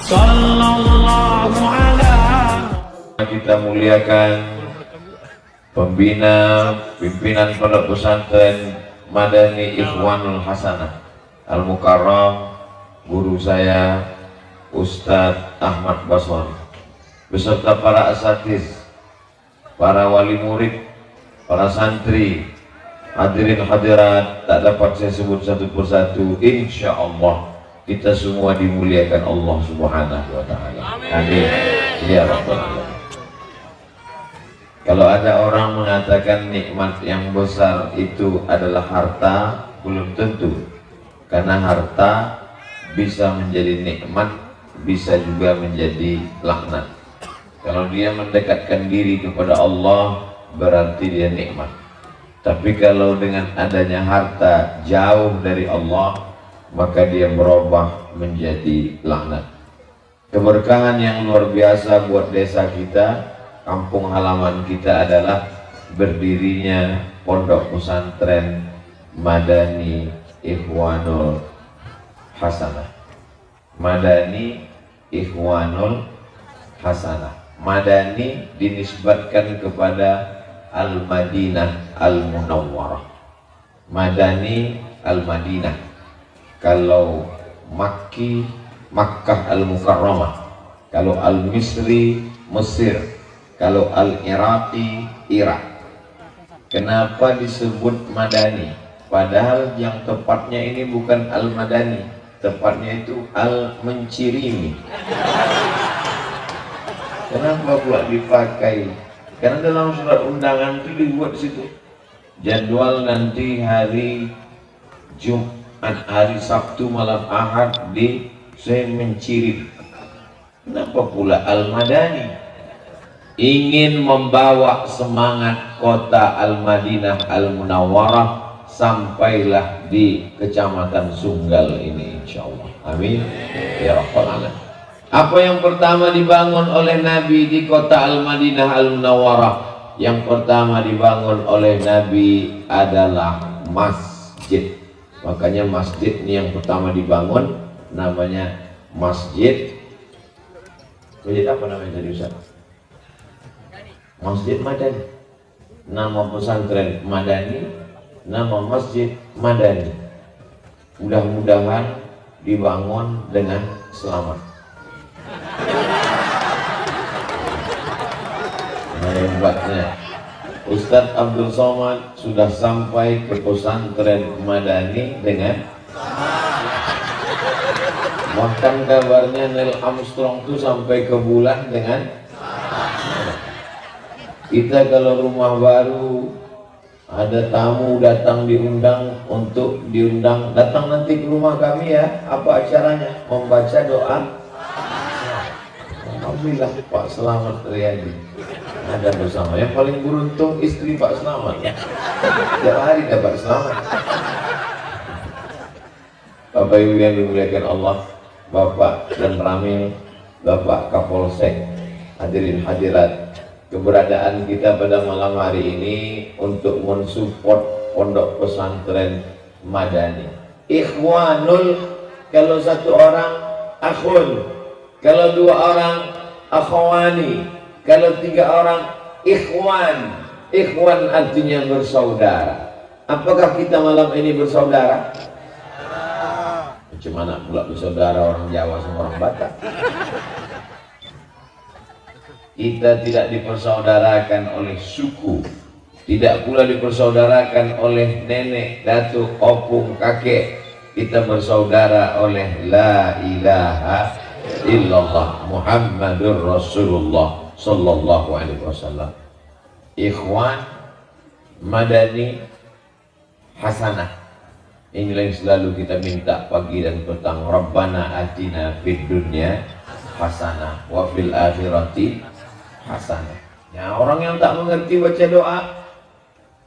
sallallahu alaihi. Kita muliakan pembina pimpinan Pondok Pesantren Madani Ikhwanul Hasanah Al-Mukarram, guru saya Ustadz Ahmad Baswan, beserta para asatiz, para wali murid, para santri, hadirin hadirat tak dapat saya sebut satu persatu. Insya Allah kita semua dimuliakan Allah Subhanahu wa Ta'ala. Amin ya rabbal alamin. Kalau ada orang mengatakan nikmat yang besar itu adalah harta, belum tentu. Karena harta bisa menjadi nikmat, bisa juga menjadi laknat. Kalau dia mendekatkan diri kepada Allah, berarti dia nikmat. Tapi kalau dengan adanya harta jauh dari Allah, maka dia berubah menjadi laknat. Keberkahan yang luar biasa buat desa kita, kampung halaman kita adalah berdirinya Pondok Pesantren Madani Ikhwanul Hasanah. Madani Ikhwanul Hasanah. Madani dinisbatkan kepada Al-Madinah Al-Munawwarah. Madani Al-Madinah. Kalau Makki, Makkah Al-Mukarramah. Kalau Al-Misri, Mesir. Kalau Al-Iraqi, Irak. Kenapa disebut Madani? Padahal yang tepatnya ini bukan Al-Madani, tepatnya itu Al-Mencirimi. Kenapa pula dipakai? Karena dalam surat undangan itu dibuat situ jadwal nanti hari Jumat, hari Sabtu malam Ahad di Mencirim. Kenapa pula Al-Madani? Ingin membawa semangat kota Al-Madinah Al-Munawwarah sampailah di Kecamatan Sunggal ini, insyaallah. Amin ya rabbal alamin. Apa yang pertama dibangun oleh Nabi di kota Al-Madinah Al-Munawwarah? Yang pertama dibangun oleh Nabi adalah masjid. Makanya masjid ini yang pertama dibangun namanya Masjid apa namanya tadi Ustaz? Masjid Madani. Nama pesantren Madani, nama masjid Madani. Mudah-mudahan dibangun dengan selamat. Nah, hebatnya Ustadz Abdul Somad sudah sampai ke pesantren Madani dengan bahkan kabarnya Neil Armstrong itu sampai ke bulan dengan. Kita kalau rumah baru ada tamu datang diundang datang nanti ke rumah kami ya, apa acaranya? Membaca doa. Alhamdulillah Pak Selamat Riyadi ada bersama. Yang paling beruntung istri Pak Selamat. Tiap hari dapat selamat. Bapak Ibu yang dimuliakan Allah, Bapak dan Ramil, Bapak Kapolsek, hadirin hadirat, keberadaan kita pada malam hari ini untuk mensupport Pondok Pesantren Madani. Ikhwanul, kalau satu orang akhun, kalau dua orang akhwani, kalau tiga orang ikhwan. Ikhwan artinya bersaudara. Apakah kita malam ini bersaudara? Macam mana pula bersaudara orang Jawa sama orang Batak? Kita tidak dipersaudarakan oleh suku, tidak pula dipersaudarakan oleh nenek, datuk, opung, kakek. Kita bersaudara oleh la ilaha illallah Muhammadur Rasulullah sallallahu alaihi wasallam. Ikhwan Madani Hasanah. Inilah yang selalu kita minta pagi dan petang. Rabbana atina fid dunya hasanah wa fil akhirati hasanah. Ya, orang yang tak mengerti baca doa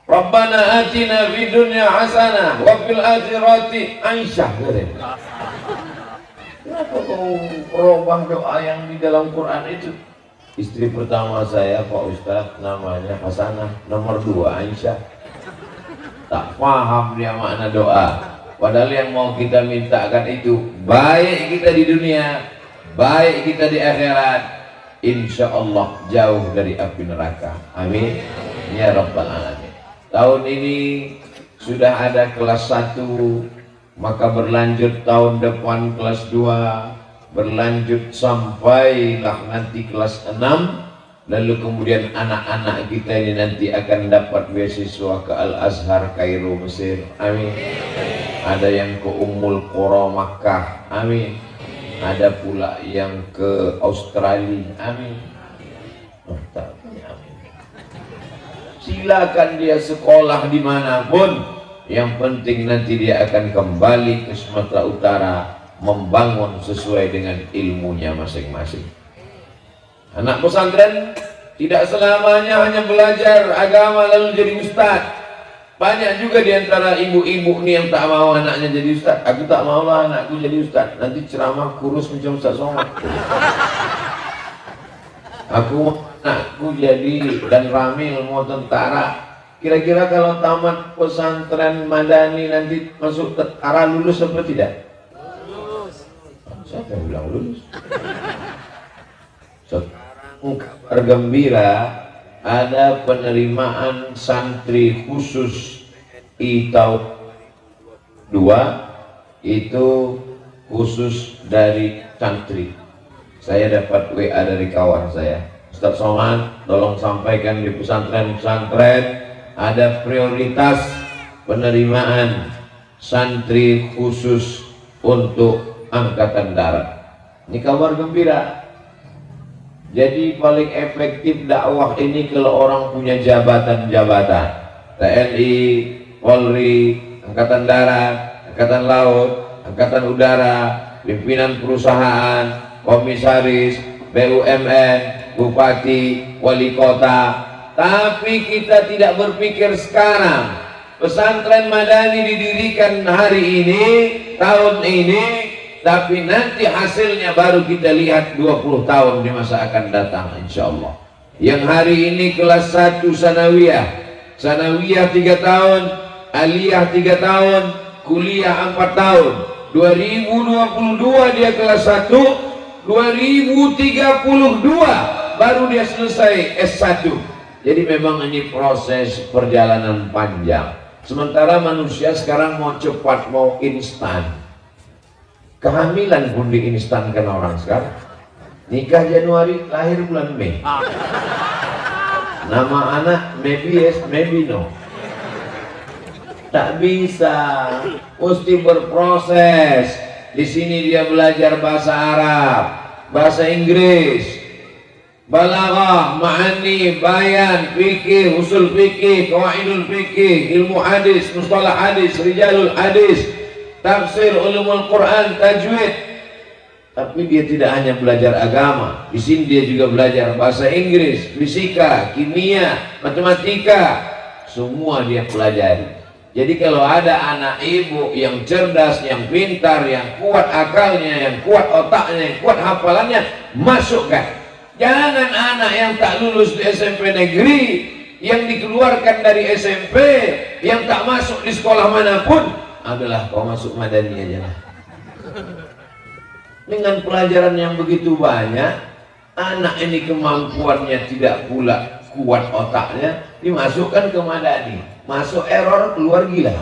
Rabbana atina fid dunya hasanah wa fil akhirati aisyah. Kenapa kau merubah doa yang di dalam Quran itu? Istri pertama saya Pak Ustadz namanya Hasanah, nomor 2 Aisyah. Tak paham dia makna doa. Padahal yang mau kita mintakan itu baik kita di dunia, baik kita di akhirat, insya Allah jauh dari api neraka. Amin ya rabbal alamin. Tahun ini sudah ada kelas 1, maka berlanjut tahun depan kelas 2, berlanjut sampailah nanti kelas 6, lalu kemudian anak-anak kita ini nanti akan dapat beasiswa ke Al-Azhar Kairo Mesir. Amin. Ada yang ke Ummul Qura Makkah. Amin. Ada pula yang ke Australia. Amin. Amin. Silakan dia sekolah dimanapun, yang penting nanti dia akan kembali ke Sumatera Utara membangun sesuai dengan ilmunya masing-masing. Anak pesantren tidak selamanya hanya belajar agama lalu jadi ustadz. Banyak juga diantara ibu-ibu nih yang tak mau anaknya jadi ustadz. Aku tak maulah anakku jadi ustadz, nanti ceramah kurus macam Ustaz Somad. Aku mau anakku jadi dan Ramil mau tentara. Kira-kira kalau tamat pesantren Madani nanti masuk tentara lulus apa tidak? Lulus. Siapa yang bilang lulus? Sekarang kabar gembira, ada penerimaan santri khusus tahun 2 itu khusus dari santri. Saya dapat WA dari kawan saya, Ustaz Somad, tolong sampaikan di pesantren-pesantren ada prioritas penerimaan santri khusus untuk angkatan darat. Ini kabar gembira. Jadi paling efektif dakwah ini kalau orang punya jabatan-jabatan, TNI, Polri, Angkatan Darat, Angkatan Laut, Angkatan Udara, pimpinan perusahaan, komisaris, BUMN, bupati, wali kota. Tapi kita tidak berpikir sekarang pesantren Madani didirikan hari ini, tahun ini, tapi nanti hasilnya baru kita lihat 20 tahun di masa akan datang insya Allah. Yang hari ini kelas 1 sanawiyah 3 tahun, aliyah 3 tahun, kuliah 4 tahun. 2022 dia kelas 1, 2032 baru dia selesai S1. Jadi memang ini proses perjalanan panjang. Sementara manusia sekarang mau cepat, mau instan. Kehamilan pun diinstankan orang sekarang. Nikah Januari, lahir bulan Mei. Nama anak maybe yes, maybe no. Tak bisa, mesti berproses. Di sini dia belajar bahasa Arab, bahasa Inggris, balaghah, ma'ani, bayan, fikih, usul fikih, qawaidul fikih, ilmu hadis, mustalah hadis, rijalul hadis, tafsir, ulumul Quran, tajwid. Tapi dia tidak hanya belajar agama, di sini dia juga belajar bahasa Inggris, fisika, kimia, matematika, semua dia pelajari. Jadi kalau ada anak ibu yang cerdas, yang pintar, yang kuat akalnya, yang kuat otaknya, yang kuat hafalannya, masukkan. Jangan anak yang tak lulus di SMP negeri, yang dikeluarkan dari SMP, yang tak masuk di sekolah manapun, adalah kau masuk Madani aja lah. Dengan pelajaran yang begitu banyak, anak ini kemampuannya tidak pula kuat otaknya, dimasukkan ke Madani, masuk error, keluar gila.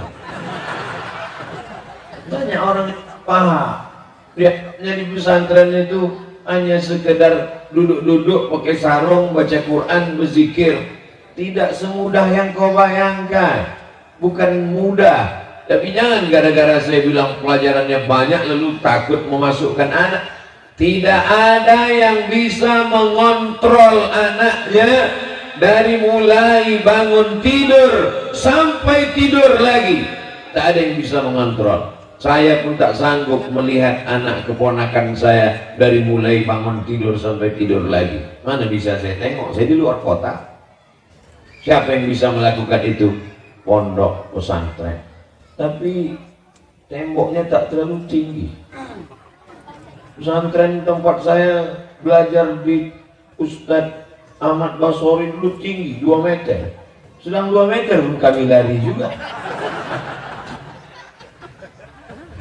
Banyak orang yang paham, lihatnya di pesantren itu hanya sekedar duduk-duduk pakai sarung, baca Quran, berzikir. Tidak semudah yang kau bayangkan, bukan mudah. Tapi jangan gara-gara saya bilang pelajarannya banyak lalu takut memasukkan anak. Tidak ada yang bisa mengontrol anaknya dari mulai bangun tidur sampai tidur lagi. Tak ada yang bisa mengontrol. Saya pun tak sanggup melihat anak keponakan saya dari mulai bangun tidur sampai tidur lagi. Mana bisa saya tengok? Saya di luar kota. Siapa yang bisa melakukan itu? Pondok pesantren. Tapi temboknya tak terlalu tinggi. Pesantren tempat saya belajar di Ustadz Ahmad Basori dulu tinggi 2 meter. Sedang 2 meter pun kami lari juga.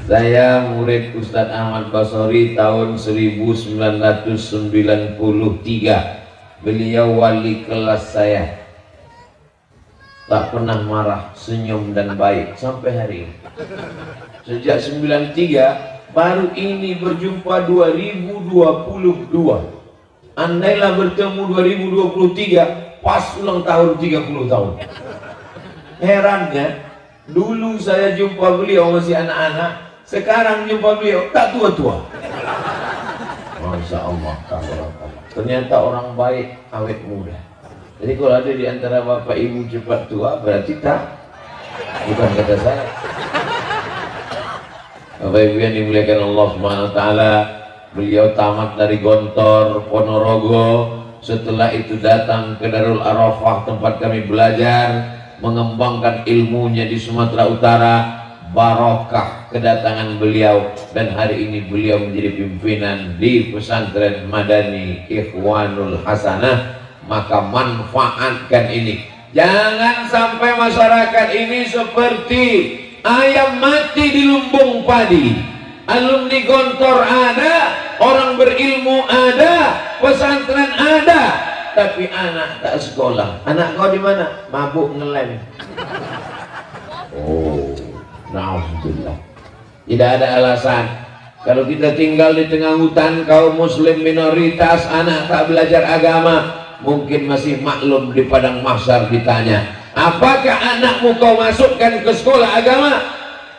Saya murid Ustadz Ahmad Basori tahun 1993. Beliau wali kelas saya. Tak pernah marah, senyum dan baik sampai hari ini. Sejak 93, baru ini berjumpa 2022. Andailah bertemu 2023, pas ulang tahun 30 tahun. Herannya, dulu saya jumpa beliau masih anak-anak, sekarang jumpa beliau tak tua-tua. Masya Allah, ternyata orang baik awet muda. Jadi kalau ada di antara bapak ibu cepat tua, berarti tak, bukan kata saya. Bapak ibu yang dimuliakan Allah Subhanahu wa taala, beliau tamat dari Gontor, Ponorogo. Setelah itu datang ke Darul Arafah tempat kami belajar, mengembangkan ilmunya di Sumatera Utara. Barokah kedatangan beliau, dan hari ini beliau menjadi pimpinan di pesantren Madani Ikhwanul Hasanah. Maka manfaatkan ini, jangan sampai masyarakat ini seperti ayam mati di lumbung padi. Alumni Gontor ada, orang berilmu ada, pesantren ada, tapi anak tak sekolah. Anak kau di mana? Mabuk ngelem. Oh, na'udzubillah. Tidak ada alasan. Kalau kita tinggal di tengah hutan, kaum muslim minoritas, anak tak belajar agama, mungkin masih maklum di padang mahsyar ditanya, apakah anakmu kau masukkan ke sekolah agama?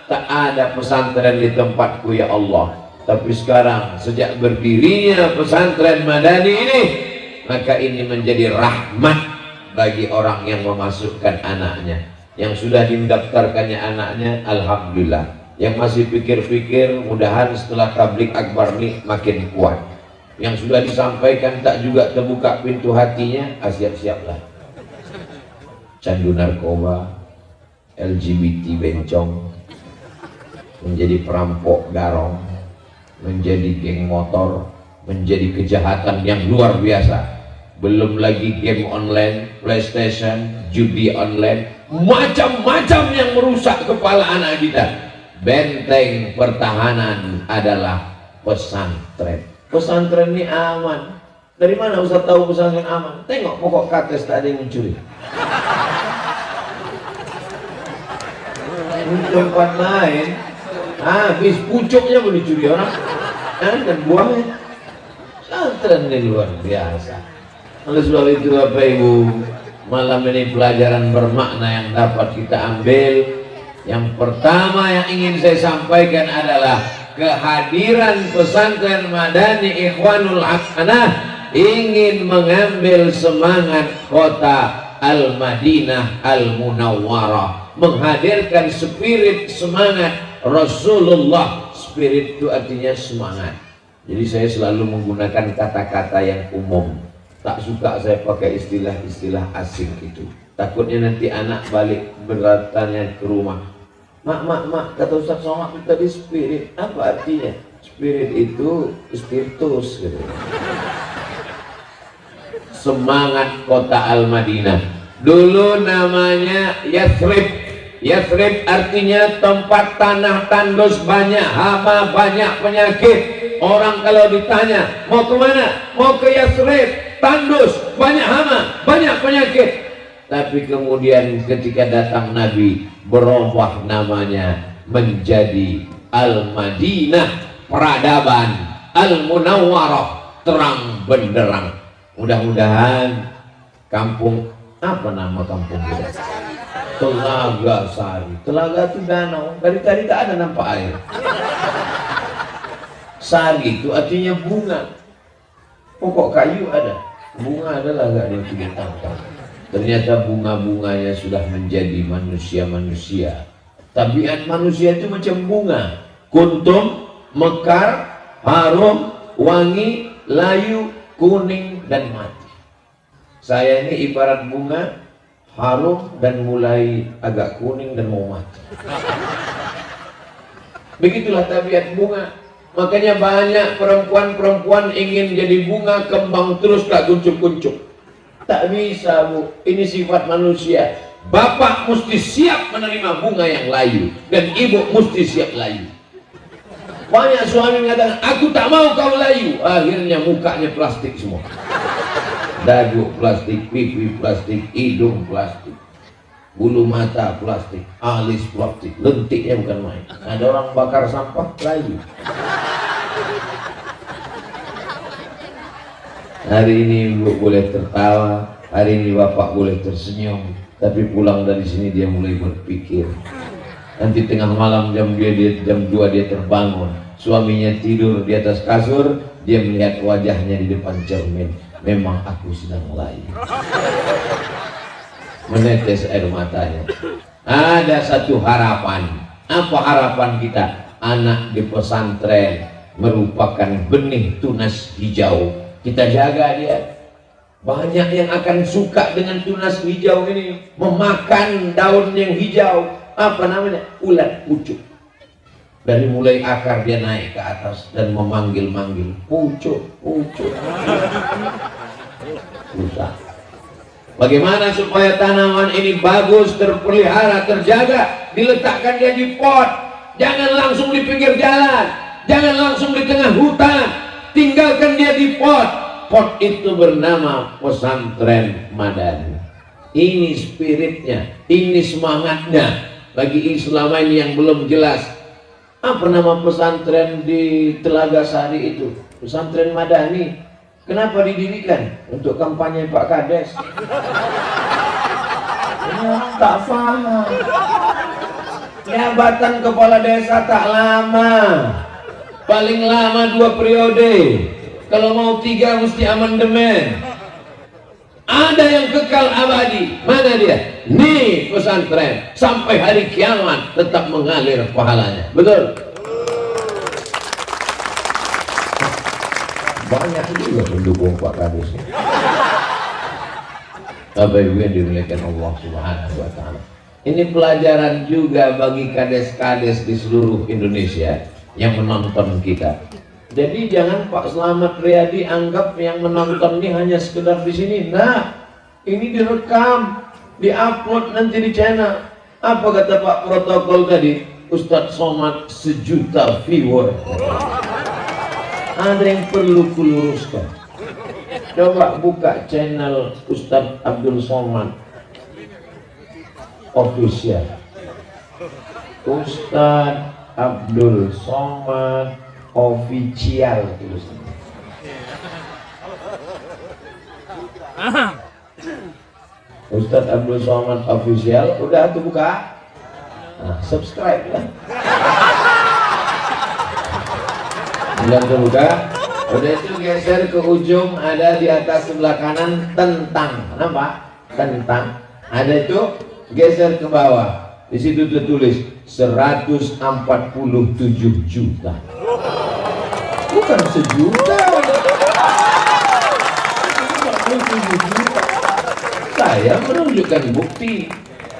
Tak ada pesantren di tempatku ya Allah. Tapi sekarang sejak berdirinya pesantren Madani ini, maka ini menjadi rahmat bagi orang yang memasukkan anaknya. Yang sudah didaftarkannya anaknya, alhamdulillah. Yang masih pikir-pikir, mudahan setelah tablik akbar ini makin kuat. Yang sudah disampaikan tak juga terbuka pintu hatinya, siap-siaplah. Candu narkoba, LGBT bencong, menjadi perampok garong, menjadi geng motor, menjadi kejahatan yang luar biasa. Belum lagi game online, PlayStation, judi online, macam-macam yang merusak kepala anak kita. Benteng pertahanan adalah pesantren. Pesantren ini aman. Dari mana Ustaz tahu pesantren aman? Tengok pokok kates tak ada yang mencuri. Tempat lain habis pucuknya boleh dicuri orang, dan buahnya. Pesantren ini luar biasa. Oleh sebab itu Bapak Ibu, malam ini pelajaran bermakna yang dapat kita ambil. Yang pertama yang ingin saya sampaikan adalah kehadiran pesantren Madani Ikhwanul Hasanah ingin mengambil semangat kota Al-Madinah Al-Munawwarah, menghadirkan spirit semangat Rasulullah. Spirit itu artinya semangat. Jadi saya selalu menggunakan kata-kata yang umum. Tak suka saya pakai istilah-istilah asing itu. Takutnya nanti anak balik bertanya ke rumah, mak, kata Ustaz Somad itu tadi spirit. Apa artinya? Spirit itu spiritus gitu. Semangat kota Al-Madinah. Dulu namanya Yathrib. Yathrib artinya tempat tanah tandus, banyak hama, banyak penyakit. Orang kalau ditanya mau ke mana? Mau ke Yathrib, tandus, banyak hama, banyak penyakit. Tapi kemudian ketika datang Nabi, berubah namanya menjadi Al-Madinah, peradaban, Al-Munawwarah, terang benderang. Mudah-mudahan kampung, apa nama kampung kita? Telaga Sari. Telaga itu danau, dari tadi tak ada nampak air. Sari itu artinya bunga. Pokok kayu ada, bunga adalah gak ada yang tangkap. Ternyata bunga-bunganya sudah menjadi manusia-manusia. Tabiat manusia itu macam bunga, kuntum, mekar, harum, wangi, layu, kuning, dan mati. Saya ini ibarat bunga, harum dan mulai agak kuning dan mau mati. Begitulah tabiat bunga. Makanya banyak perempuan-perempuan ingin jadi bunga, kembang terus tak kuncup-kuncup. Tak bisa, Bu. Ini sifat manusia. Bapak mesti siap menerima bunga yang layu, dan ibu mesti siap layu. Banyak suami mengatakan, aku tak mau kau layu. Akhirnya mukanya plastik semua. Dagu plastik, pipi plastik, hidung plastik, bulu mata plastik, alis plastik, lentiknya bukan main. Ada orang bakar sampah layu. Hari ini ibu boleh tertawa, hari ini bapak boleh tersenyum, tapi pulang dari sini dia mulai berpikir. Nanti tengah malam jam 2 dia terbangun, suaminya tidur di atas kasur, dia melihat wajahnya di depan cermin. Memang aku sedang layu. Menetes air matanya. Ada satu harapan. Apa harapan kita? Anak di pesantren merupakan benih tunas hijau. Kita jaga dia. Banyak yang akan suka dengan tunas hijau ini, memakan daun yang hijau. Apa namanya? Ulat pucuk. Dari mulai akar dia naik ke atas dan memanggil-manggil, pucuk, pucuk. Susah. Bagaimana supaya tanaman ini bagus, terpelihara, terjaga? Diletakkan dia di pot. Jangan langsung di pinggir jalan, jangan langsung di tengah hutan. Tinggalkan dia di pot. Pot itu bernama pesantren Madani. Ini spiritnya, ini semangatnya. Bagi Islam ini yang belum jelas, apa nama pesantren di Telaga Sari itu? Pesantren Madani. Kenapa didirikan? Untuk kampanye Pak Kades. Ini orang tak paham. Jabatan kepala desa tak lama, paling lama 2 periode. Kalau mau 3 mesti amandemen. Ada yang kekal abadi. Mana dia? Nih pesantren. Sampai hari kiamat tetap mengalir pahalanya. Betul? Banyak juga pendukung Pak Kades. Bapak Ibu yang dimuliakan Allah Subhanahu wa Ta'ala. Ini pelajaran juga bagi kades-kades di seluruh Indonesia yang menonton kita. Jadi jangan Pak Slamet Riyadi anggap yang menonton ini hanya sekedar di sini. Nah, ini direkam, diupload nanti di channel. Apa kata Pak protokol tadi? Ustadz Somad 1 juta viewer. Ada yang perlu kuluruskan. Coba buka channel Ustadz Abdul Somad official. Ustadz Abdul Somad official tulisnya. Ustadz Abdul Somad official, udah tuh buka. Nah, subscribe lah. Udah tuh buka. Udah itu geser ke ujung, ada di atas sebelah kanan tentang. Kenapa? Tentang. Ada itu geser ke bawah. Di situ tertulis 147 juta. Bukan sejuta. 147 juta. Saya menunjukkan bukti.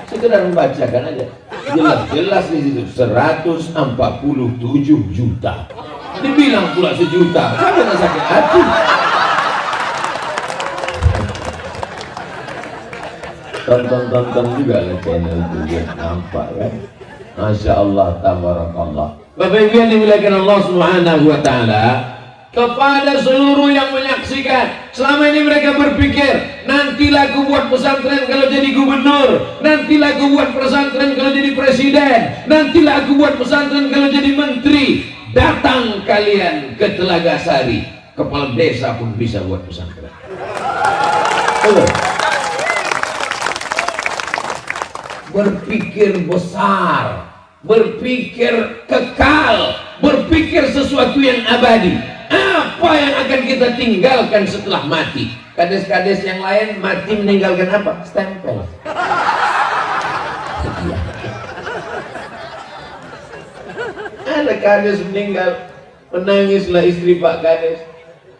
Sekedar membacakan aja. Jelas-jelas di situ 147 juta. Dibilang pula sejuta. Saya jangan sakit hati. Tonton juga lah channel itu, ya nampak kan? Masya Allah, tabarakallah. Bapak Ibu yang dimuliakan Allah Subhanahu wa Ta'ala, kepada seluruh yang menyaksikan, selama ini mereka berpikir nanti lagu buat pesantren kalau jadi gubernur, nanti lagu buat pesantren kalau jadi presiden, nanti lagu buat pesantren kalau jadi menteri. Datang kalian ke Telaga Sari, kepala desa pun bisa buat pesantren. Berpikir besar, berpikir kekal, berpikir sesuatu yang abadi. Apa yang akan kita tinggalkan setelah mati? Kades-kades yang lain mati meninggalkan apa? Stempel. Ada kades meninggal, menangislah istri Pak Kades.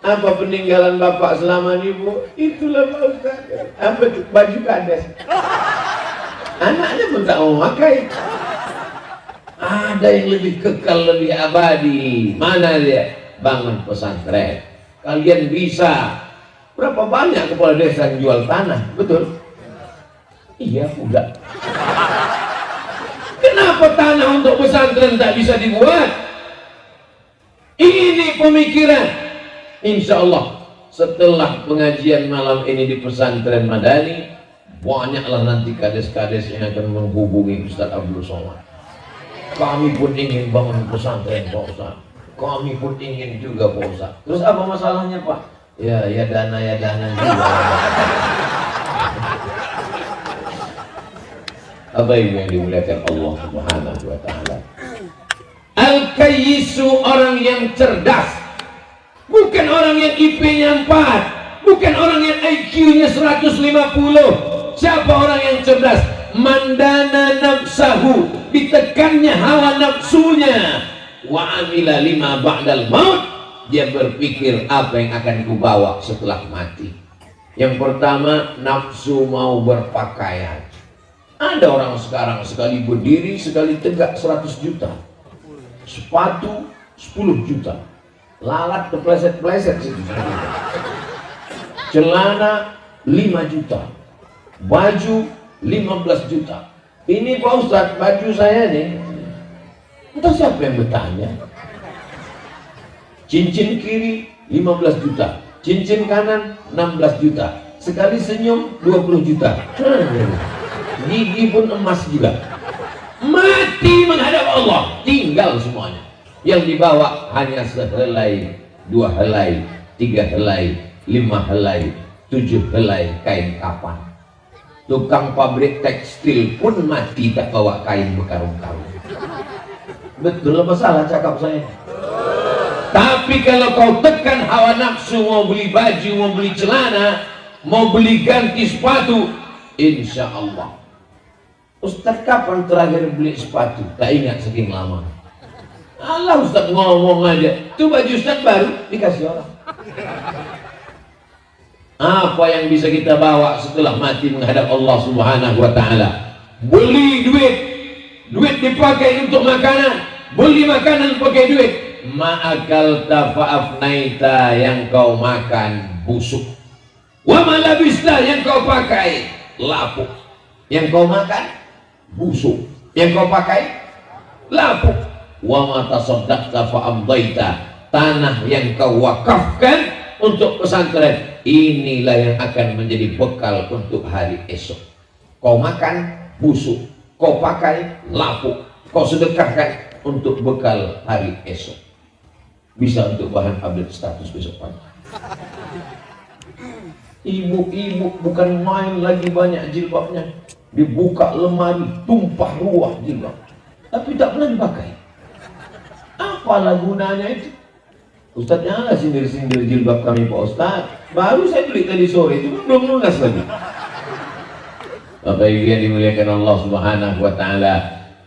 Apa peninggalan bapak selama ini, Bu? Itulah Pak Ustaz. Apa itu? Baju kades. Anaknya pun tak mau pakai. Ada yang lebih kekal, lebih abadi. Mana dia? Bangun pesantren. Kalian bisa. Berapa banyak kepala desa yang jual tanah? Betul? Iya, udah. Kenapa tanah untuk pesantren tak bisa dibuat? Ini pemikiran. Insya Allah setelah pengajian malam ini di pesantren Madani, banyaklah nanti kades-kades yang akan menghubungi Ustaz Abdul Somad. Kami pun ingin bangun pesantren Pak Ustaz. Kami pun ingin juga Pak Ustaz. Terus apa masalahnya Pak? Ya dana juga. Apa yang dimuliakan Allah Subhanahu wa Ta'ala. Al-Kayyisu, orang yang cerdas, bukan orang yang IP-nya 4, bukan orang yang IQ-nya 150. Siapa orang yang cerdas? Mandana nafsahu, ditekannya hawa nafsunya, wa amila lima ba'dal maut, dia berpikir apa yang akan kubawa setelah mati. Yang pertama, nafsu mau berpakaian. Ada orang sekarang sekali berdiri sekali tegak 100 juta, sepatu 10 juta, lalat kepleset-pleset sejuta, celana 5 juta, baju 15 juta. Ini Pak Ustadz, baju saya nih, entah siapa yang bertanya. Cincin kiri 15 juta, cincin kanan 16 juta, sekali senyum 20 juta, gigi pun emas juga. Mati menghadap Allah, tinggal semuanya. Yang dibawa hanya sehelai, 2 helai, 3 helai, 5 helai, 7 helai kain kapan. Tukang pabrik tekstil pun mati tak bawa kain berkarung-karung. Betul apa salah cakap saya? Tapi kalau kau tekan hawa nafsu, mau beli baju, mau beli celana, mau beli ganti sepatu, insya Allah. Ustaz kapan terakhir beli sepatu? Tak ingat saking lama. Allah Ustaz ngomong aja, itu baju Ustaz baru dikasih orang. Apa yang bisa kita bawa setelah mati menghadap Allah Subhanahu wa Ta'ala? Beli duit, duit dipakai untuk makanan, beli makanan pakai duit. Ma'akal tafa'afnaita, yang kau makan busuk. Wa malabista, yang kau pakai lapuk. Yang kau makan busuk, yang kau pakai lapuk. Wa ma tasaddaqta fa amdaita, tanah yang kau wakafkan untuk pesantren, inilah yang akan menjadi bekal untuk hari esok. Kau makan busuk, kau pakai lapuk, kau sedekahkan untuk bekal hari esok. Bisa untuk bahan update status besok pagi. Ibu-ibu bukan main lagi, banyak jilbabnya, dibuka lemari tumpah ruah jilbab, tapi tak pernah dipakai. Apalah gunanya itu? Ustaz janganlah sindir-sindir jilbab kami Pak Ustaz, baru saya beli tadi sore, itu belum lunas lagi. Bapak Ibu yang dimuliakan Allah Subhanahu wa Ta'ala,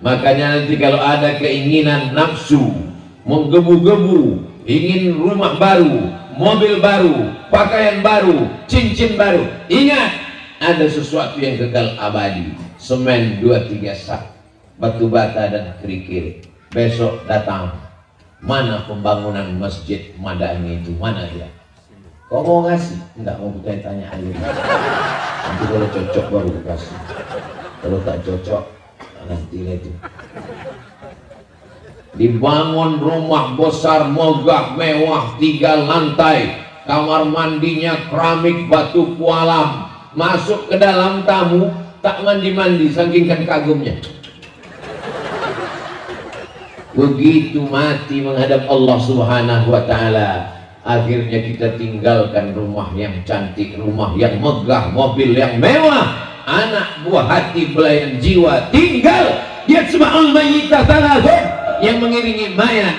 makanya nanti kalau ada keinginan nafsu menggebu-gebu, ingin rumah baru, mobil baru, pakaian baru, cincin baru, ingat, ada sesuatu yang kekal abadi. Semen 2-3 sak, batu bata dan kerikil. Besok datang, mana pembangunan masjid Madani itu, mana dia? Kau mau ngasih? Enggak, mau tanya aja. Nanti kalau cocok baru kasih, kalau tak cocok nanti itu. Dibangun rumah besar megah mewah 3 lantai, kamar mandinya keramik batu kualam. Masuk ke dalam tamu tak mandi-mandi saking kan kagumnya. Begitu mati menghadap Allah Subhanahu wa Ta'ala, akhirnya kita tinggalkan rumah yang cantik, rumah yang megah, mobil yang mewah, anak buah hati belayan jiwa tinggal. Yatba'ul mayyita thalathun, yang mengiringi mayat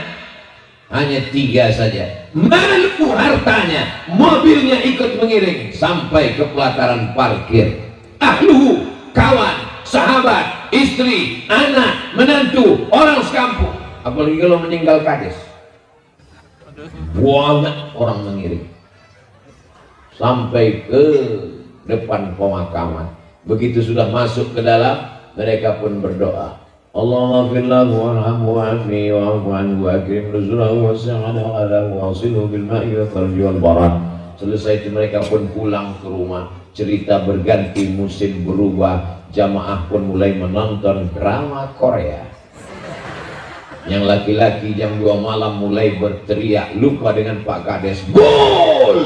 hanya 3 saja. Malu hartanya, mobilnya ikut mengiring sampai ke pelataran parkir. Ahluhu, kawan, sahabat, istri, anak, menantu, orang sekampung. Apalagi kalau meninggal kades, banyak orang mengiring sampai ke depan pemakaman. Begitu sudah masuk ke dalam, mereka pun berdoa, Allahumma firlahu warhamhu wa'afi wa'afu anhu wa akrim nuzulahu wasi'ana wa'adahu wa'asilhu bilma'i wa tharji wal baran. Selesai itu mereka pun pulang ke rumah. Cerita berganti, musim berubah, jamaah pun mulai menonton drama Korea. Yang laki-laki jam 2 malam mulai berteriak, lupa dengan Pak Kades, gol!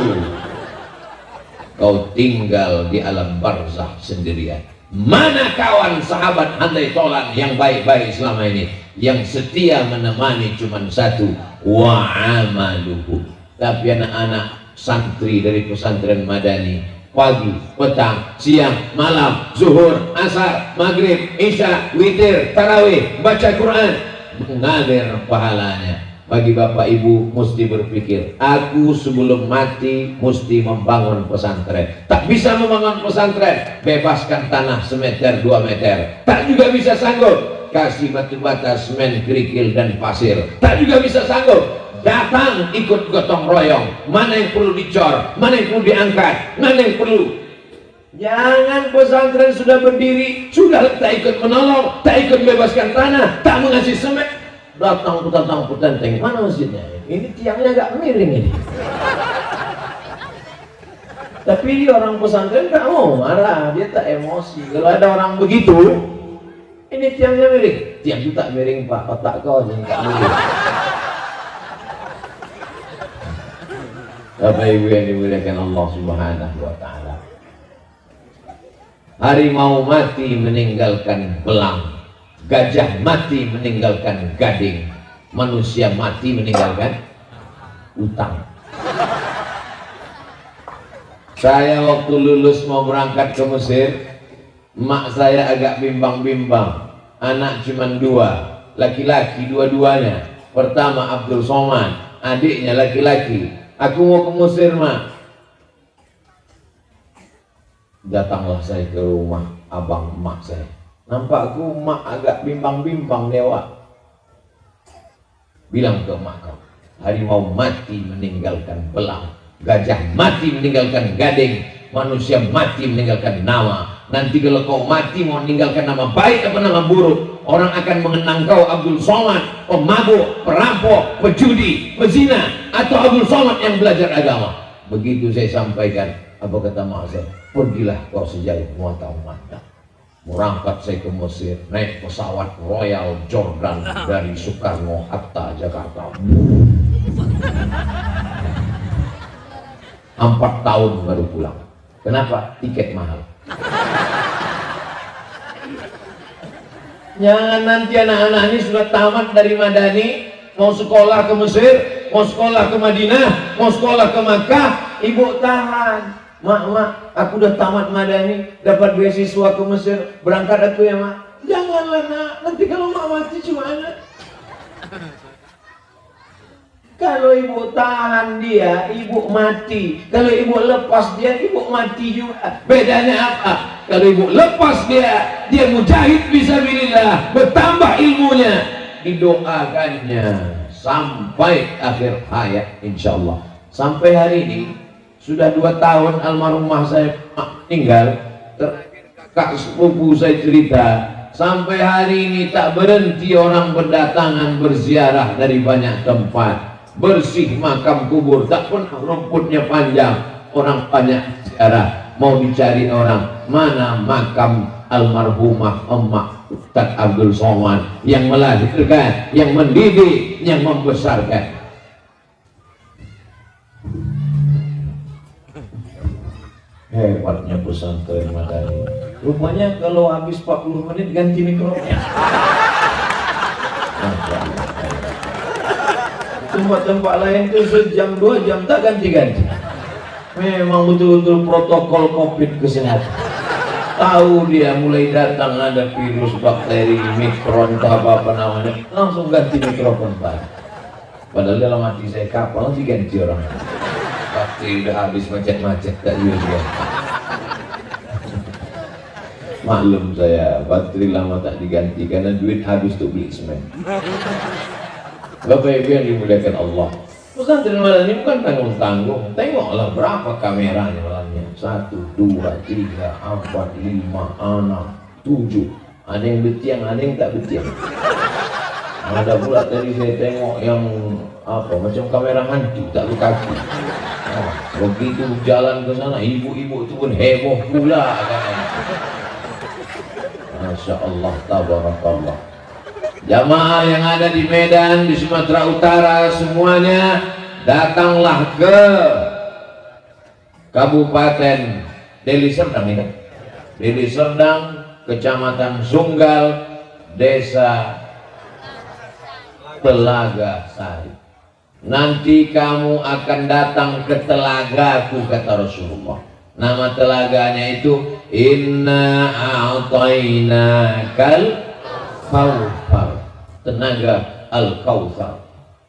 Kau tinggal di alam barzakh sendirian. Mana kawan sahabat handai tolan yang baik-baik selama ini, yang setia menemani cuma satu, wa amaluhu. Tapi anak-anak santri dari pesantren Madani, pagi, petang, siang, malam, zuhur, asar, maghrib, isya, witir, tarawih, baca Quran, mengalir pahalanya. Bagi bapak ibu mesti berpikir, aku sebelum mati mesti membangun pesantren. Tak bisa membangun pesantren, bebaskan tanah semeter 2 meter. Tak juga bisa sanggup kasih batu bata, semen, kerikil dan pasir. Tak juga bisa sanggup datang ikut gotong royong. Mana yang perlu dicor, mana yang perlu diangkat, mana yang perlu. Jangan pesantren sudah berdiri, sudah tak ikut menolong, tak ikut bebaskan tanah, tak mengasih semen. Datang petantang, mana masjidnya? Ini tiangnya agak miring ini. Tapi dia orang pesantren tak mau marah, dia tak emosi. Kalau ada orang begitu, ini tiangnya miring. Tiang itu tak miring Pak, otak kau yang tak miring. Bapak Ibu yang dimuliakan Allah Subhanahu wa Ta'ala, harimau mati meninggalkan belang, gajah mati meninggalkan gading, manusia mati meninggalkan utang. Saya waktu lulus mau berangkat ke Mesir, mak saya agak bimbang-bimbang. Anak cuma 2, laki-laki dua-duanya. Pertama Abdul Somad, adiknya laki-laki. Aku mau ke Mesir, mak. Datanglah saya ke rumah abang emak saya. Nampakku mak agak bimbang-bimbang dewa. Bilang ke emak kau, harimau mati meninggalkan belang, gajah mati meninggalkan gading, manusia mati meninggalkan nama. Nanti kalau kau mati mau meninggalkan nama baik apa nama buruk, orang akan mengenang kau Abdul Somad, pemabuk, perampok, pejudi, pezina, atau Abdul Somad yang belajar agama. Begitu saya sampaikan, apa kata mak saya? Pergilah kau sejauh mata-mata. Berangkat saya ke Mesir, naik pesawat Royal Jordan dari Soekarno Hatta, Jakarta. 4 tahun baru pulang. Kenapa? Tiket mahal. Jangan nanti anak-anak ini sudah tamat dari Madani, mau sekolah ke Mesir, mau sekolah ke Madinah, mau sekolah ke Makkah, ibu tahan. Mak, aku udah tamat Madani, dapat beasiswa ke Mesir, berangkat aku ya mak. Janganlah nak, nanti kalau mak mati gimana? Kalau ibu tahan dia, ibu mati. Kalau ibu lepas dia, ibu mati juga. Bedanya apa? Kalau ibu lepas dia, dia mujahid fisabilillah, bertambah ilmunya, didoakannya sampai akhir hayat insyaallah. Sampai hari ini sudah 2 tahun almarhumah saya meninggal. Terakhir kakak sepupu saya cerita, sampai hari ini tak berhenti orang berdatangan berziarah dari banyak tempat. Bersih makam kubur, tak pernah rumputnya panjang. Orang banyak ziarah, mau dicari orang mana makam almarhumah emak Ustaz Abdul Somad yang melahirkan, yang mendidik, yang membesarkan. Hebatnya pesantren Madani. Rupanya kalau habis 40 menit ganti mikrofonnya. Tempat-tempat lain itu sejam 2 jam tak ganti-ganti. Memang betul-betul protokol COVID kesehatan. Tahu dia mulai datang ada virus, bakteri, mikron, apa namanya, langsung ganti mikrofon Pak. Padahal dalam hati saya kapal diganti orang. Bakteri udah habis macet-macet tak juga. Maklum saya, bakteri lama tak diganti karena duit habis untuk beli semen. Bapak Ibu yang dimuliakan Allah, pesantren Madani bukan tanggung-tanggung. Tengoklah berapa kamera di dalamnya. 1, 2, 3, 4, 5, 6, 7. Ada yang betiang, ada yang tak betiang. Ada pula tadi saya tengok yang apa macam kamera hantu tak berkaki. Begitu jalan ke sana, ibu-ibu itu pun heboh pula kan. Masya Allah, tabarakallah. Jamaah yang ada di Medan, di Sumatera Utara, semuanya datanglah ke Kabupaten Deli Serdang ini. Deli Serdang, Kecamatan Sunggal, Desa Telaga Sari. Nanti kamu akan datang ke telagaku, kata Rasulullah. Nama telaganya itu Inna a'tainakal Kautsar, tenaga Al-Kautsar.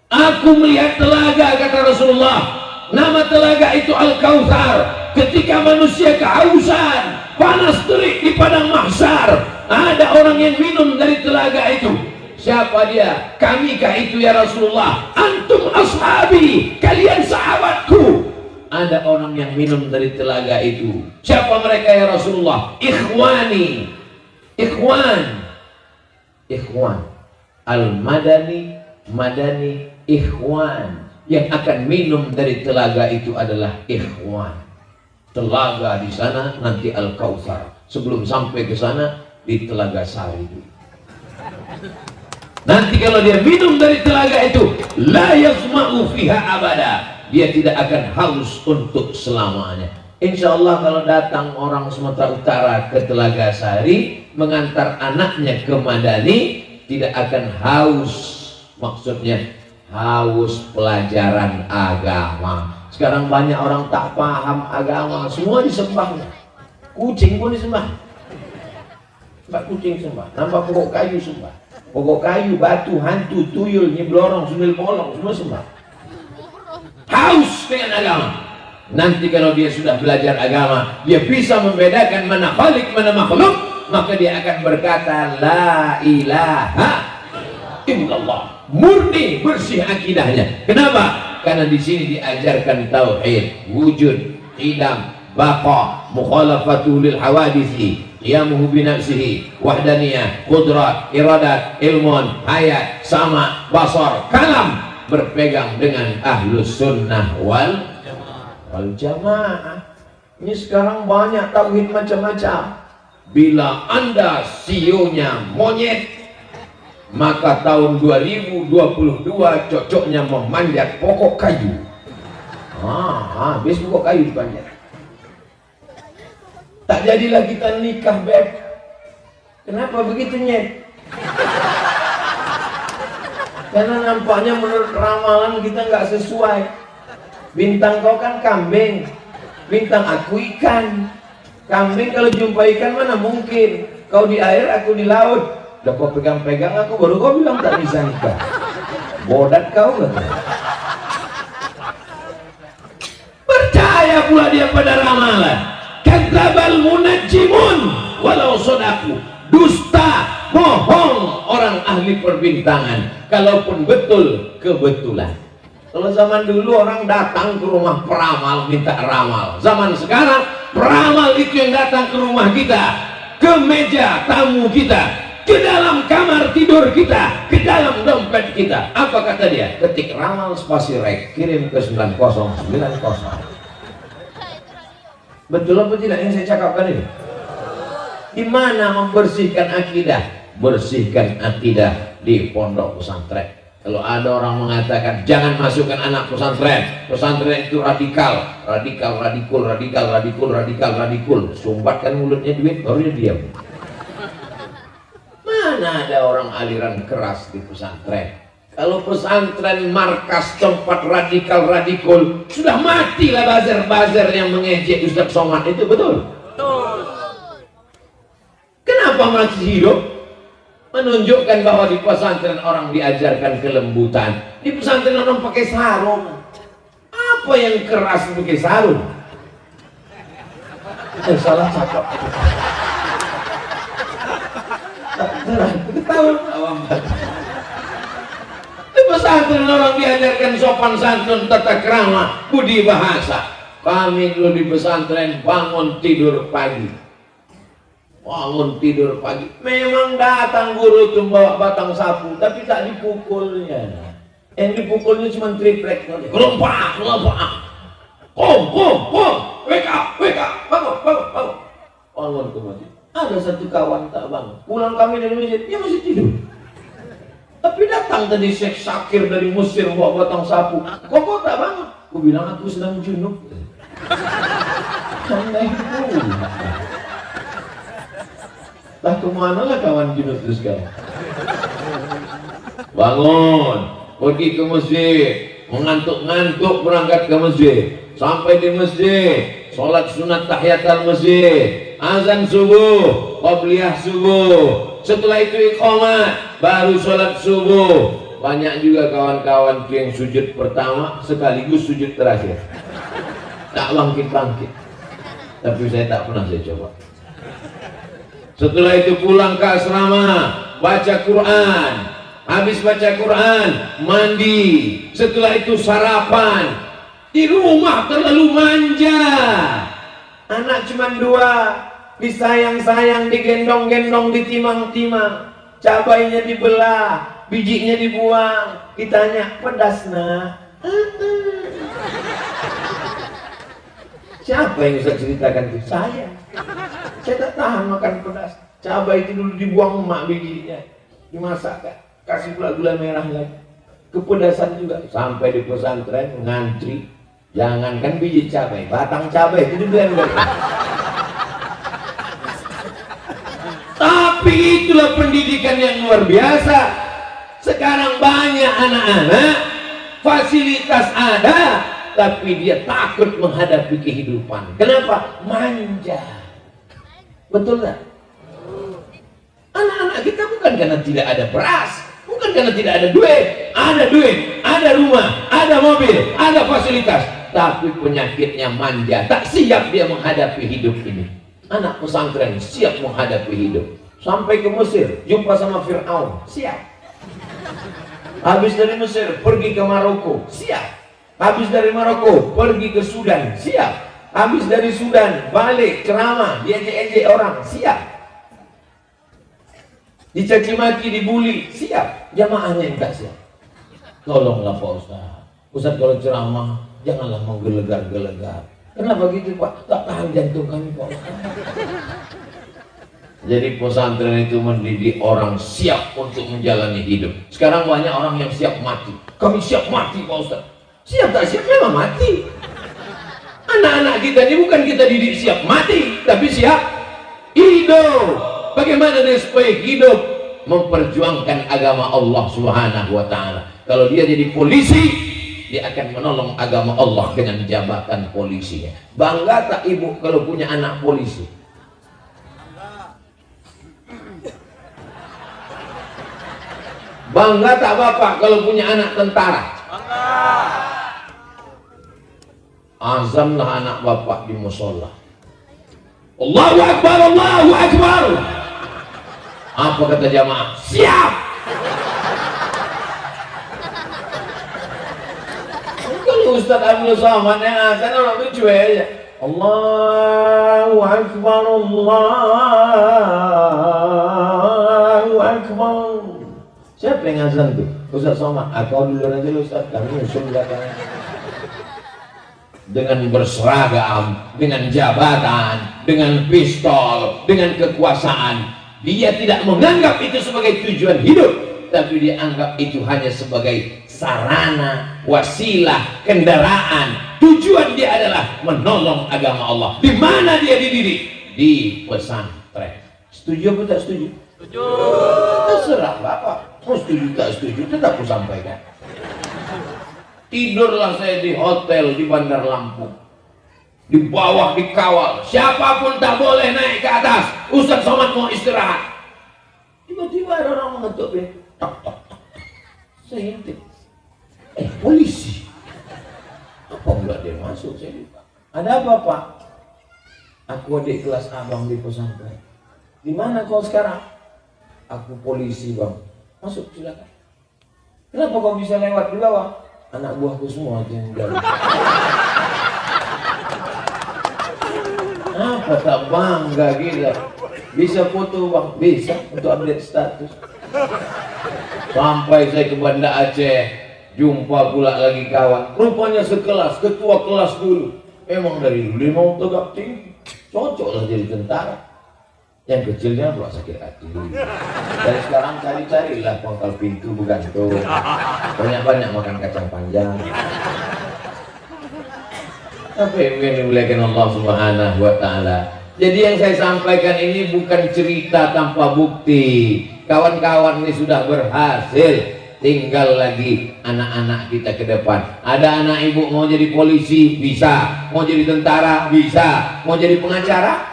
Aku melihat telaga, kata Rasulullah. Nama telaga itu Al-Kautsar. Ketika manusia kehausan, panas terik di padang mahsyar, ada orang yang minum dari telaga itu. Siapa dia? Kamikah itu ya Rasulullah? Antum ashabi, kalian sahabatku. Ada orang yang minum dari telaga itu. Siapa mereka ya Rasulullah? Ikhwani, ikhwan al-madani, madani, ikhwan. Yang akan minum dari telaga itu adalah ikhwan. Telaga di sana nanti Al-Kautsar. Sebelum sampai ke sana di Telaga Sari. Nanti kalau dia minum dari telaga itu, la yasma'u fiha abada. Dia tidak akan haus untuk selamanya. Insya Allah kalau datang orang Sumatera Utara ke Telaga Sari mengantar anaknya ke Madani, tidak akan haus. Maksudnya haus pelajaran agama. Sekarang banyak orang tak paham agama, semua disembah. Kucing pun disembah. Nampak kucing sembah, nampak pokok kayu sembah. Pokok kayu, batu, hantu, tuyul, nyiblorong, sundel bolong, semua sembah. Haus dengan agama. Nanti kalau dia sudah belajar agama, dia bisa membedakan mana khalik, mana makhluk, maka dia akan berkata la ilaha illallah. Murni, bersih akidahnya. Kenapa? Karena di sini diajarkan tauhid, wujud, qidam, baqa, mukhalafatu lil hawadisi, qiyamuhu bi nafsihi, wahdaniyah, qudrat, iradat, ilmun, hayat, sama, basar, kalam. Berpegang dengan ahlus sunnah wal jamaah. Ini sekarang banyak tauhid macam-macam. Bila Anda CEO-nya monyet, maka tahun 2022 cocoknya memanjat pokok kayu. Habis pokok kayu dipanjat. Tak jadilah kita nikah, Beb. Kenapa begitu, Nyet? Karena nampaknya menurut ramalan kita nggak sesuai. Bintang kau kan kambing, bintang aku ikan. Kambing kalau jumpa ikan mana mungkin. Kau di air, aku di laut. Udah kau pegang-pegang aku, baru kau bilang tak bisa nikah. Bodat kau kan? Percaya pula dia pada ramalan. Kadzabal munajjimun walau sodaku. Dusta, bohong orang ahli perbintangan. Kalaupun betul, kebetulan. Kalau zaman dulu orang datang ke rumah peramal minta ramal. Zaman sekarang peramal itu yang datang ke rumah kita, ke meja tamu kita, ke dalam kamar tidur kita, ke dalam dompet kita. Apa kata dia? Ketik ramal spasi rek, kirim ke 9090. Betul apa tidak yang saya cakapkan ini? Di mana membersihkan akidah? Bersihkan akidah di pondok pesantren. Kalau ada orang mengatakan jangan masukkan anak pesantren, pesantren itu radikal, radikul, sumbatkan mulutnya duit baru dia diam. Mana ada orang aliran keras di pesantren? Kalau pesantren markas tempat radikul, sudah matilah bazar-bazar yang mengejek Ustaz Somad itu, betul? Kenapa masih hidup? Menunjukkan bahwa di pesantren orang diajarkan kelembutan. Di pesantren orang pakai sarung. Apa yang keras pakai sarung? Salah cakap. Ketahuan. Di pesantren orang diajarkan sopan santun, tata krama, budi bahasa. Kami dulu di pesantren bangun tidur pagi. Bangun tidur pagi, memang datang guru itu bawa batang sapu, tapi tak dipukulnya. Yang dipukulnya cuma triplek saja. Kelompak, kom, wake up, bangun. Bangun ke masjid. Ada satu kawan tak bangun. Pulang kami dari masjid, dia masih tidur. Datang tadi Syekh Syakir dari Mesir bawa batang sapu. Kok tak bangun? Aku bilang aku sedang junub. Santai pula. Lah kemana lah kawan junub itu sekarang? Bangun, pergi ke masjid, mengantuk-ngantuk berangkat ke masjid. Sampai di masjid, sholat sunat tahiyatul masjid, azan subuh, qabliyah subuh. Setelah itu iqamah, baru sholat subuh. Banyak juga kawan-kawan yang sujud pertama sekaligus sujud terakhir. Tak bangkit-bangkit. Tapi saya tak pernah saya coba. Setelah itu pulang ke asrama, baca Quran. Habis baca Quran, mandi. Setelah itu sarapan. Di rumah terlalu manja. Anak cuma 2, disayang-sayang, digendong-gendong, ditimang-timang. Cabainya dibelah, bijinya dibuang. Ditanya, pedas nah? Siapa yang bisa ceritakan itu? Saya tak tahan makan pedas. Cabai itu dulu dibuang emak bijinya, dimasak, kasih pula gula merah lagi. Kepedasan juga. Sampai di pesantren ngantri. Jangankan biji cabai, batang cabai itu juga. Tapi itulah pendidikan yang luar biasa. Sekarang banyak anak-anak, fasilitas ada, tapi dia takut menghadapi kehidupan. Kenapa? Manja. Betul nggak? Anak-anak kita bukan karena tidak ada beras, bukan karena tidak ada duit, ada rumah, ada mobil, ada fasilitas, tapi penyakitnya manja. Tak siap dia menghadapi hidup ini. Anak pesantren siap menghadapi hidup. Sampai ke Mesir, jumpa sama Fir'aun, siap. Habis dari Mesir, pergi ke Maroko, siap. Habis dari Maroko, pergi ke Sudan, siap. Habis dari Sudan, balik ceramah, diejek-ejek orang, siap. Dicaci maki, dibully, siap. Jamaahnya yang tak siap. Tolonglah Pak Ustaz. Ustaz kalau ceramah, janganlah menggelegar-gelegar. Kenapa gitu Pak? Tak tahan jantung kami Pak Ustaz. Jadi pesantren itu mendidik orang siap untuk menjalani hidup. Sekarang banyak orang yang siap mati. Kami siap mati Pak Ustaz. Siap tak siap memang mati. Anak-anak kita ini bukan kita didik siap mati, tapi siap hidup. Bagaimana dia supaya hidup memperjuangkan agama Allah Subhanahu wa Ta'ala. Kalau dia jadi polisi, dia akan menolong agama Allah dengan jabatan polisinya. Bangga tak ibu kalau punya anak polisi? Bangga tak bapak kalau punya anak tentara? Azamlah anak bapak di musola. Allahu Akbar, Allahu Akbar. Apa kata jamaah? Siap. Kalau Ustaz Abdul Somad yang azan orang lucu aja. Allahu Akbar, Allahu Akbar. Siapa yang azan tuh? Ustaz Somad. Kau dulu aja Ustaz, kami usul belakangnya. Dengan berseragam, dengan jabatan, dengan pistol, dengan kekuasaan, dia tidak menganggap itu sebagai tujuan hidup, tapi dia anggap itu hanya sebagai sarana, wasilah, kendaraan. Tujuan dia adalah menolong agama Allah. Di mana dia dididik? Di pesantren. Setuju atau tak setuju? Setuju. Terserah Bapak. Mau setuju tak setuju, tetap aku sampaikan. Tidurlah saya di hotel di Bandar Lampung. Di bawah dikawal. Siapapun tak boleh naik ke atas. Ustaz Somad mau istirahat. Tiba-tiba ada orang mengetuk pintu. Tok, tok, tok. Saya intip. Polisi. Apa enggak dia masuk? Saya lupa. Ada apa Pak? Aku adik kelas abang di pesantren. Di mana kau sekarang? Aku polisi Bang. Masuk silakan. Kenapa kau bisa lewat di bawah? Anak buahku semua yang jalan. Apa tak bangga gila? Bisa foto Bang? Bisa untuk update status. Sampai saya ke Banda Aceh, jumpa pula lagi kawan. Rupanya sekelas, ketua kelas dulu. Memang dari dulu dia mau tegak tinggi, cocok lah jadi tentara. Yang kecilnya pula sakit hati. Dari sekarang cari-carilah pangkal pintu bergantung. Banyak-banyak makan kacang panjang. Apa yang dimuliakan Allah Subhanahu wa Ta'ala. Jadi yang saya sampaikan ini bukan cerita tanpa bukti. Kawan-kawan ini sudah berhasil. Tinggal lagi anak-anak kita ke depan. Ada anak ibu mau jadi polisi, bisa. Mau jadi tentara, bisa. Mau jadi pengacara,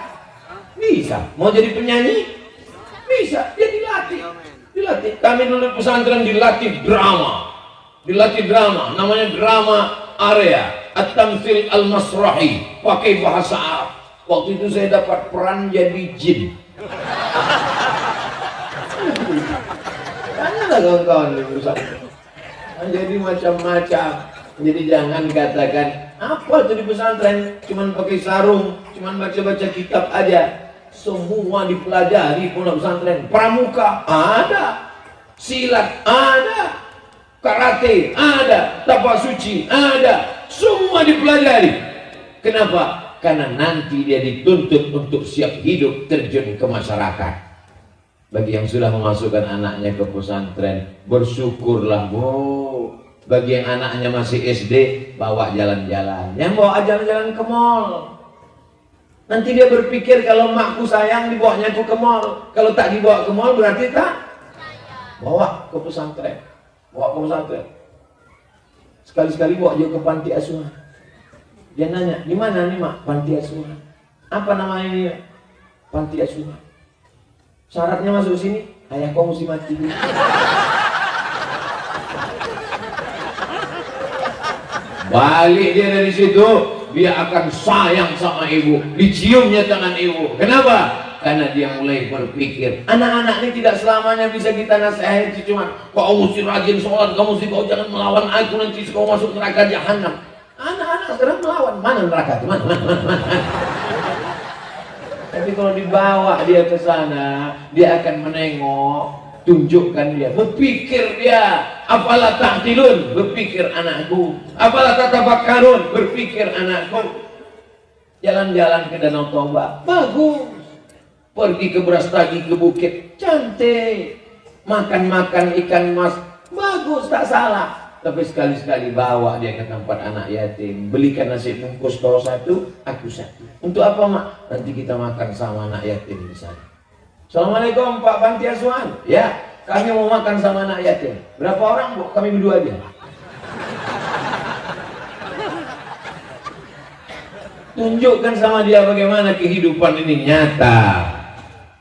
bisa. Mau jadi penyanyi, bisa. Dia dilatih. Kami dulu pesantren dilatih drama. Namanya drama area At-Tamtsil Al-Masrahi, pakai bahasa Arab. Waktu itu saya dapat peran jadi jin. Tanyalah kawan-kawan di pesantren. Jadi macam-macam. Jadi jangan katakan apa itu di pesantren, cuman pakai sarung, cuman baca-baca kitab aja. Semua dipelajari pondok pesantren. Pramuka ada, silat ada, karate ada, tapak suci ada, semua dipelajari. Kenapa? Karena nanti dia dituntut untuk siap hidup terjun ke masyarakat. Bagi yang sudah memasukkan anaknya ke pesantren, bersyukurlah Bu. Bagi yang anaknya masih SD, bawa jalan-jalan. Yang bawa jalan-jalan ke mall. Nanti dia berpikir kalau makku sayang dibawanya aku ke mall. Kalau tak dibawa ke mall berarti tak bawa ke pesantren. Sekali-sekali bawa juga ke panti asuhan. Dia nanya, di mana nih mak panti asuhan? Apa namanya ini? Panti asuhan. Syaratnya masuk sini, ayah kau mesti mati. Balik dia dari situ, dia akan sayang sama ibu, diciumnya tangan ibu. Kenapa? Karena dia mulai berpikir, anak-anak ini tidak selamanya bisa kita nasihati cuma kau mesti rajin sholat, kau mesti kau jangan melawan aku nanti kau masuk neraka jahanam. Anak-anak sekarang melawan, mana neraka itu? Mana? Tapi kalau dibawa dia ke sana, dia akan menengok, tunjukkan dia, berpikir dia, apalah ta'tilun, berpikir anakku, apalah tatafakkarun, berpikir anakku. Jalan-jalan ke Danau Toba, bagus. Pergi ke Brastagi, ke bukit, cantik. Makan-makan ikan mas, bagus, tak salah. Tapi sekali-sekali bawa dia ke tempat anak yatim, belikan nasi bungkus kau satu, aku satu. Untuk apa mak? Nanti kita makan sama anak yatim di sana. Assalamualaikum Pak Panti Asuhan. Ya, kami mau makan sama anak yatim. Berapa orang Bu? Kami berdua aja. Tunjukkan sama dia bagaimana kehidupan ini nyata.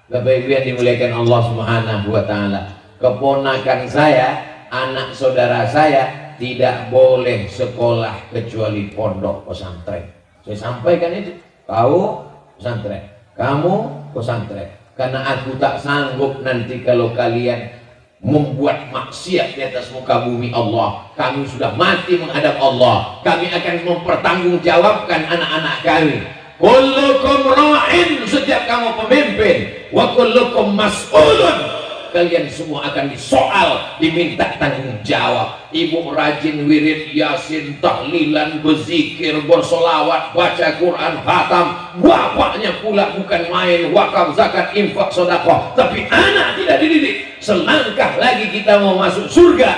Bapak Ibu yang dimuliakan Allah Subhanahu wa Ta'ala. Keponakan saya, anak saudara saya tidak boleh sekolah kecuali pondok pesantren. Saya sampaikan itu. Kau pesantren, kamu pesantren. Karena aku tak sanggup nanti kalau kalian membuat maksiat di atas muka bumi Allah. Kami sudah mati menghadap Allah. Kami akan mempertanggungjawabkan anak-anak kami. Kullukum ra'in, setiap kamu pemimpin, wa kullukum mas'ulun, kalian semua akan disoal, diminta tanggung jawab. Ibu rajin wirid, yasin, tahlilan, berzikir, bersolawat, baca Quran, khatam. Bapaknya pula bukan main, wakaf, zakat, infak, sedekah. Tapi anak tidak dididik. Selangkah lagi kita mau masuk surga,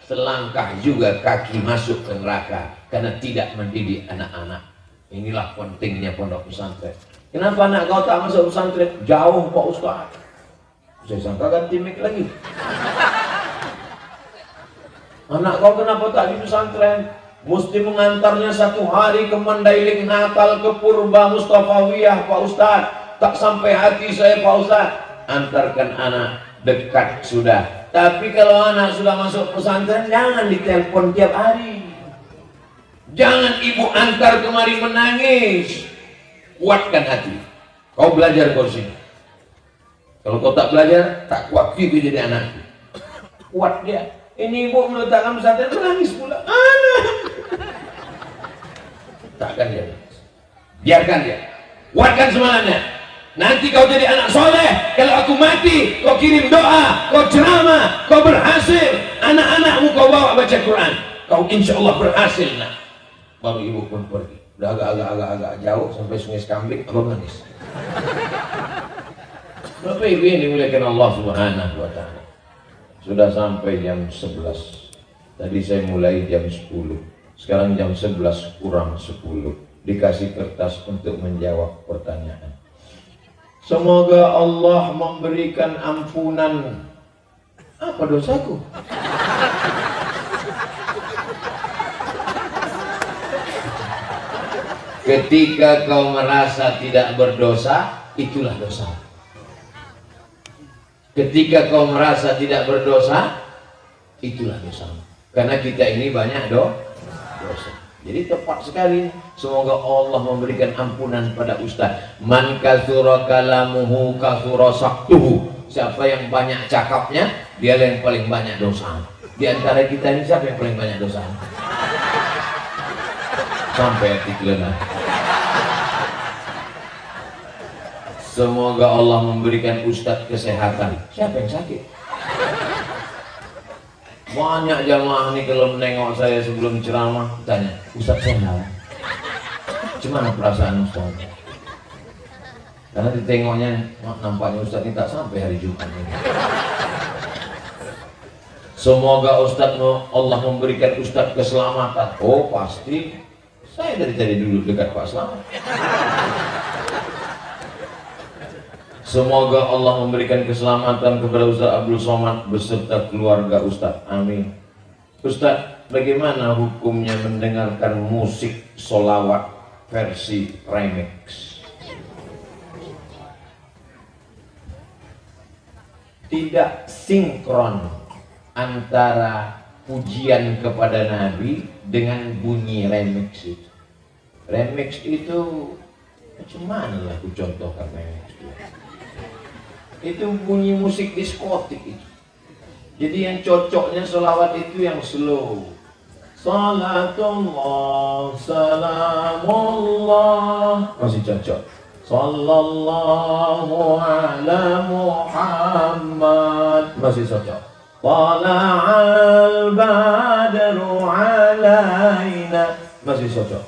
selangkah juga kaki masuk ke neraka karena tidak mendidik anak-anak. Inilah pentingnya pondok pesantren. Kenapa anak kau tak masuk pesantren? Jauh Pak Ustaz. Saya sangka ganti mic lagi. Anak kau kenapa tak di pesantren? Mesti mengantarnya satu hari ke Mandailing, Natal, ke Purba Mustafawiyah Pak Ustaz. Tak sampai hati saya Pak Ustaz. Antarkan anak, dekat sudah. Tapi kalau anak sudah masuk pesantren, jangan ditelepon tiap hari. Jangan ibu antar kemari menangis. Kuatkan hati. Kau belajar kau sini. Kalau kau tak belajar, tak kuat juga jadi anakku. Kuat dia. Ini ibu meletakkan pesantren, menangis pula. Anak. Takkan dia. Biarkan dia. Kuatkan semangatnya. Nanti kau jadi anak soleh. Kalau aku mati, kau kirim doa, kau ceramah, kau berhasil. Anak-anakmu kau bawa baca Quran. Kau insya Allah berhasil nak. Baru ibu pun pergi. Udah agak jauh sampai Sungai Sekambing, abang nangis. Bapak Ibu yang dimuliakan Allah Subhanahu wa taala. Sudah sampai jam 11. Tadi saya mulai jam 10. Sekarang jam 11 kurang 10. Dikasih kertas untuk menjawab pertanyaan. Semoga Allah memberikan ampunan. Apa dosaku? Ketika kau merasa tidak berdosa, itulah dosa. Ketika kau merasa tidak berdosa, itulah dosa. Karena kita ini banyak dosa. Jadi tepat sekali. Semoga Allah memberikan ampunan pada Ustaz. Man katsura kalamuhu katsura saktuhu. Siapa yang banyak cakapnya, dia yang paling banyak dosa. Di antara kita ini siapa yang paling banyak dosa? Sampai hati kelena. Semoga Allah memberikan Ustadz kesehatan. Siapa yang sakit? Banyak jamaah nih kalau menengok saya sebelum ceramah tanya, Ustadz sehat? Gimana perasaan Ustadz? Karena ditengoknya nampaknya Ustadz ini tak sampai hari Jumat ini. Semoga Ustadz Allah memberikan Ustadz keselamatan. Oh pasti. Saya dari tadi dulu dekat Pak Slamet. Semoga Allah memberikan keselamatan kepada Ustaz Abdul Somad beserta keluarga Ustaz. Amin. Ustaz, bagaimana hukumnya mendengarkan musik solawat versi remix? Tidak sinkron antara pujian kepada Nabi dengan bunyi remix itu. Remix itu macam mana aku contohkan remix itu? Itu bunyi musik diskotik itu. Jadi yang cocoknya selawat itu yang slow. Salatullah, salamullah, masih cocok. Sallallahu ala Muhammad, masih cocok. Tala'al badru alaina, masih cocok.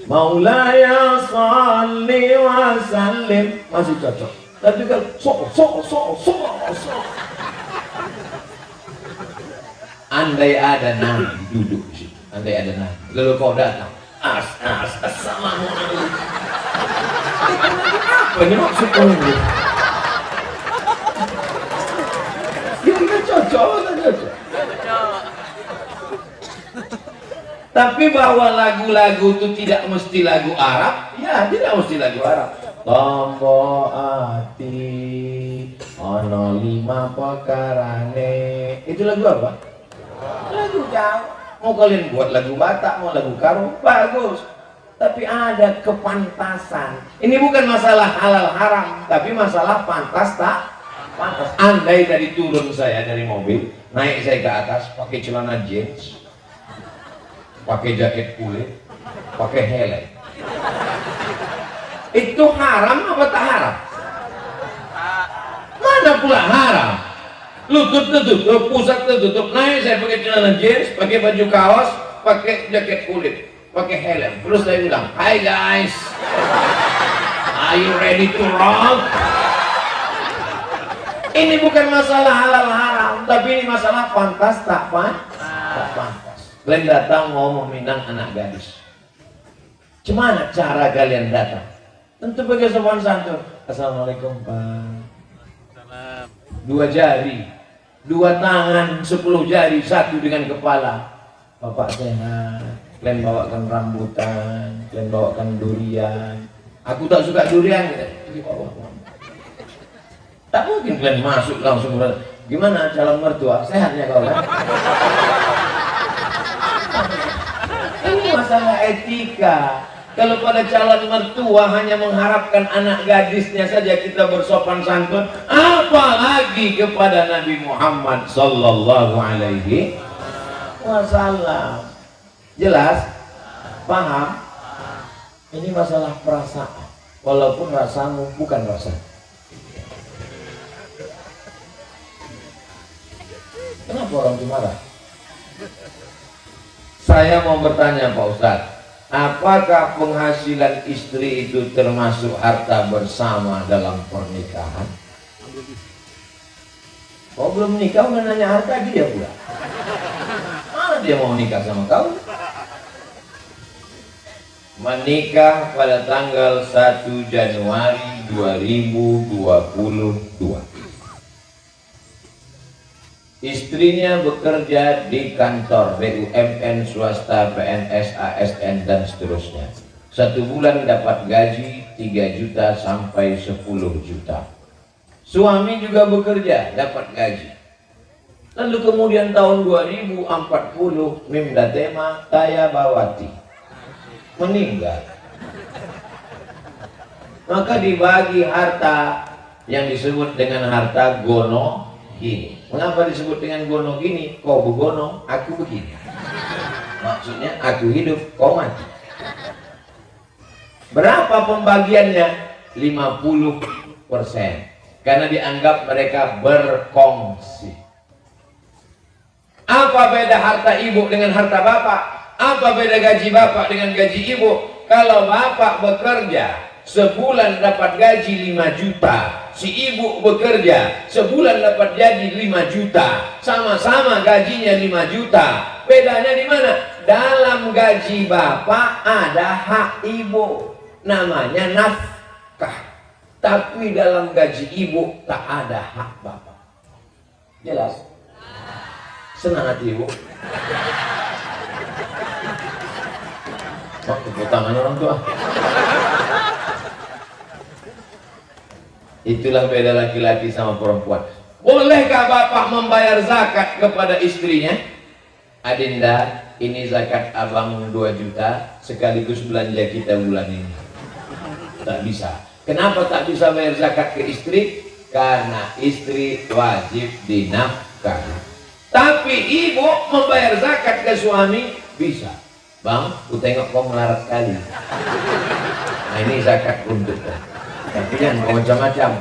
Maulaya salli wa sallim, masih cocok. Tapi kalau so. Andai ada Nabi duduk di situ, andai ada Nabi, lalu kau datang, assalamualaikum. Apa ini maksudnya? Ya nggak cocok. Tapi bahwa lagu-lagu itu tidak mesti lagu Arab, ya tidak mesti lagu Arab. Tombo ati ono 5 pekarane. Itu lagu apa? Lagu Jawa. Mau kalian buat lagu Batak, mau lagu Karo, bagus. Tapi ada kepantasan. Ini bukan masalah halal haram, tapi masalah pantas tak pantas. Andai dari turun saya dari mobil, naik saya ke atas pakai celana jeans, pakai jaket kulit, pakai helm. Itu haram apa tak haram? Mana pula haram? Lutut tertutup, pusat tertutup, naik saya pakai celana jeans, pakai baju kaos, pakai jaket kulit, pakai helm. Terus saya bilang, "Hi guys, are you ready to rock?" Ini bukan masalah halal haram, tapi ini masalah pantas tak pantas. Kalian datang mau meminang anak gadis. Gimana cara kalian datang? Tentu pakai sopan santun. Assalamualaikum Pak. Salam. 2 jari, 2 tangan, 10 jari, 1 dengan kepala. Bapak sehat. Kalian bawakan rambutan, kalian bawakan durian. Aku tak suka durian. Tak mungkin kalian masuk langsung. Gimana calon mertua? Sehatnya kau kan? Ini masalah etika. Kalau pada calon mertua hanya mengharapkan anak gadisnya saja kita bersopan santun, apalagi kepada Nabi Muhammad sallallahu alaihi wasallam. Jelas? Paham? Ini masalah perasaan. Walaupun rasamu bukan rasa. Kenapa orang itu marah? Saya mau bertanya Pak Ustadz, apakah penghasilan istri itu termasuk harta bersama dalam pernikahan? Kau belum nikah udah nanya harta dia pula. Mana dia mau nikah sama kau? Menikah pada tanggal 1 Januari 2022. Istrinya bekerja di kantor BUMN, swasta, PNS, ASN, dan seterusnya. 1 bulan dapat gaji 3 juta sampai 10 juta. Suami juga bekerja, dapat gaji. Lalu kemudian tahun 2040, Mimda Tema Tayabawati meninggal. Maka dibagi harta yang disebut dengan harta gono gini. Mengapa disebut dengan gono gini? Kau begono, aku begini. Maksudnya aku hidup, kau mati. Berapa pembagiannya? 50%. Karena dianggap mereka berkongsi. Apa beda harta ibu dengan harta bapak? Apa beda gaji bapak dengan gaji ibu? Kalau bapak bekerja sebulan dapat gaji 5 juta, si ibu bekerja sebulan dapat gaji 5 juta, sama-sama gajinya 5 juta. Bedanya di mana? Dalam gaji bapak ada hak ibu, namanya nafkah. Tapi dalam gaji ibu tak ada hak bapak. Jelas? Senang hati ibu? Oh, tepuk tangan orang tua. Itulah beda laki-laki sama perempuan. Bolehkah bapak membayar zakat kepada istrinya? Adinda, ini zakat abang 2 juta sekaligus belanja kita bulan ini. Tak bisa. Kenapa tak bisa bayar zakat ke istri? Karena istri wajib dinafkahi. Tapi ibu membayar zakat ke suami bisa. Bang, ku tengok kau melarat kali. Nah ini zakat untuk kau. Tapi jangan macam-macam.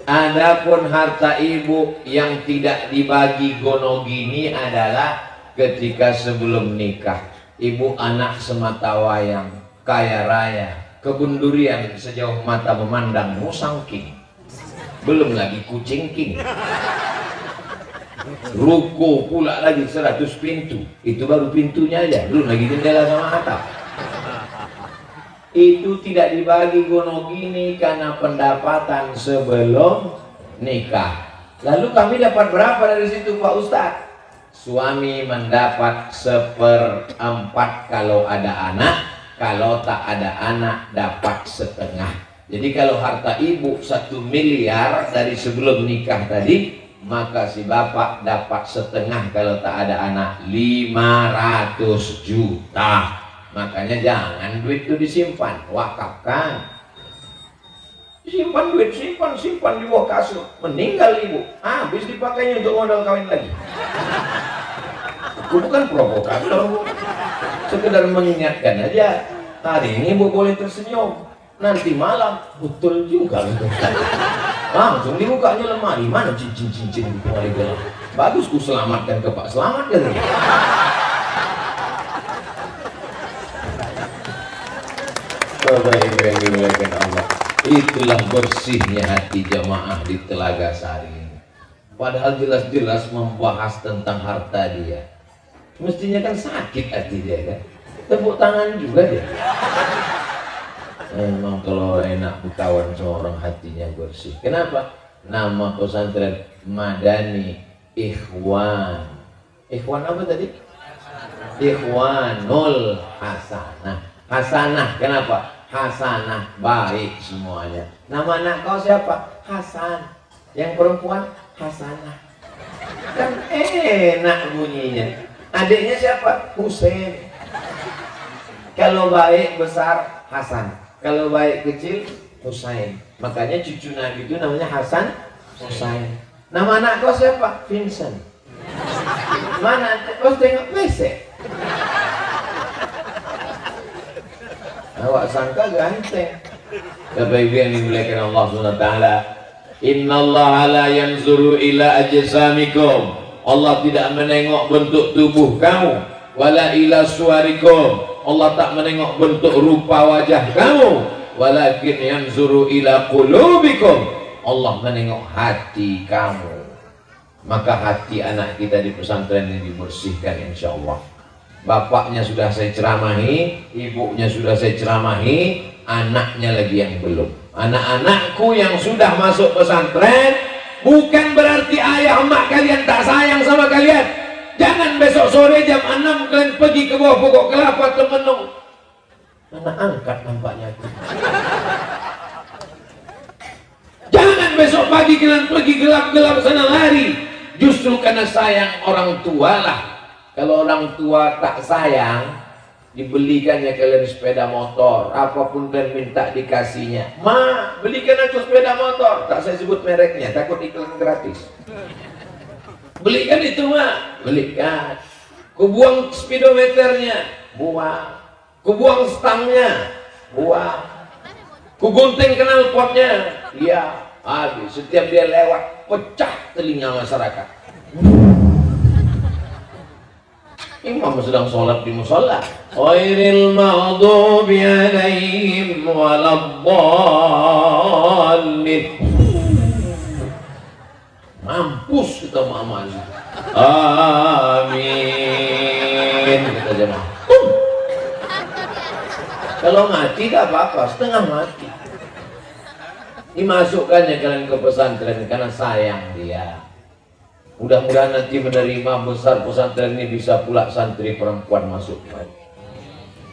Adapun harta ibu yang tidak dibagi gono gini adalah ketika sebelum nikah. Ibu anak semata wayang, kaya raya, kebun durian sejauh mata memandang, musang king. Belum lagi kucing king. Ruko pula lagi 100 pintu. Itu baru pintunya aja, belum lagi jendela sama atap. Itu tidak dibagi gono gini karena pendapatan sebelum nikah. Lalu kami dapat berapa dari situ Pak Ustadz? Suami mendapat 1/4 kalau ada anak, kalau tak ada anak dapat setengah. Jadi kalau harta ibu 1 miliar dari sebelum nikah tadi, maka si bapak dapat setengah kalau tak ada anak, 500 juta. Makanya jangan duit itu disimpan, wakafkan. Simpan duit, simpan di bawah kasur. Meninggal ibu, habis dipakainya untuk modal kawin lagi. Aku bukan provokator, sekedar mengingatkan aja. Hari ini ibu boleh tersenyum, nanti malam betul juga gitu. Langsung dibukanya lemari, mana cincin-cincin di lemari gelap. Bagus ku selamatkan ke Pak Selamat kan. Bapak Ibu yang dimuliakan Allah, itulah bersihnya hati jamaah di Telaga Sari ini. Padahal jelas-jelas membahas tentang harta dia. Mestinya kan sakit hati dia kan. Tepuk tangan juga dia. Memang kalau enak berkawan sama orang hatinya bersih. Kenapa? Nama pesantren Madani Ikhwan. Ikhwan apa tadi? Ikhwanul Hasanah. Hasanah, kenapa? Hasanah, baik semuanya. Nama anak kau siapa? Hasan. Yang perempuan Hasanah. Kan enak bunyinya. Adiknya siapa? Husain. Kalau baik besar Hasan, kalau baik kecil Husain. Makanya cucu Nabi itu namanya Hasan Husain. Nama anak kau siapa? Vincent. Mana? Kau tengok WC. Awak sangka ganteng. Bapak Ibu yang dimuliakan Allah SWT, Innallaha la yanzuru ila ajsamikum. Allah tidak menengok bentuk tubuh kamu, wala ila suwarikum, Allah tak menengok bentuk rupa wajah kamu, walakin yanzuru ila qulubikum, Allah menengok hati kamu. Maka hati anak kita di pesantren ini dibersihkan insyaallah. Bapaknya sudah saya ceramahi, ibunya sudah saya ceramahi, anaknya lagi yang belum. Anak-anakku yang sudah masuk pesantren, bukan berarti ayah emak kalian tak sayang sama kalian. Jangan besok sore jam 6 kalian pergi ke bawah pokok kelapa temenung. Anak angkat nampaknya. Jangan besok pagi kalian pergi gelap-gelap sana lari. Justru karena sayang orang tua lah. Kalau orang tua tak sayang, dibelikannya kalian sepeda motor, apapun kalian minta dikasihnya. Ma, belikan aku sepeda motor. Tak saya sebut mereknya, takut iklan gratis. Belikan itu, Ma. Belikan. Kubuang speedometernya, buang. Kubuang stangnya, buang. Kugunting knalpotnya, iya. Habis. Setiap dia lewat, pecah telinga masyarakat. Imam sedang sholat di musola. Ghairil maghdubi alaihim waladdallin. Mampus kita amal. Amin. Kita jemaah. Kalau mati tak apa-apa, setengah mati. Dimasukkannya kalian ke pesantren karena sayang dia. Mudah-mudahan nanti menerima besar pesantren ini bisa pula santri perempuan masuk.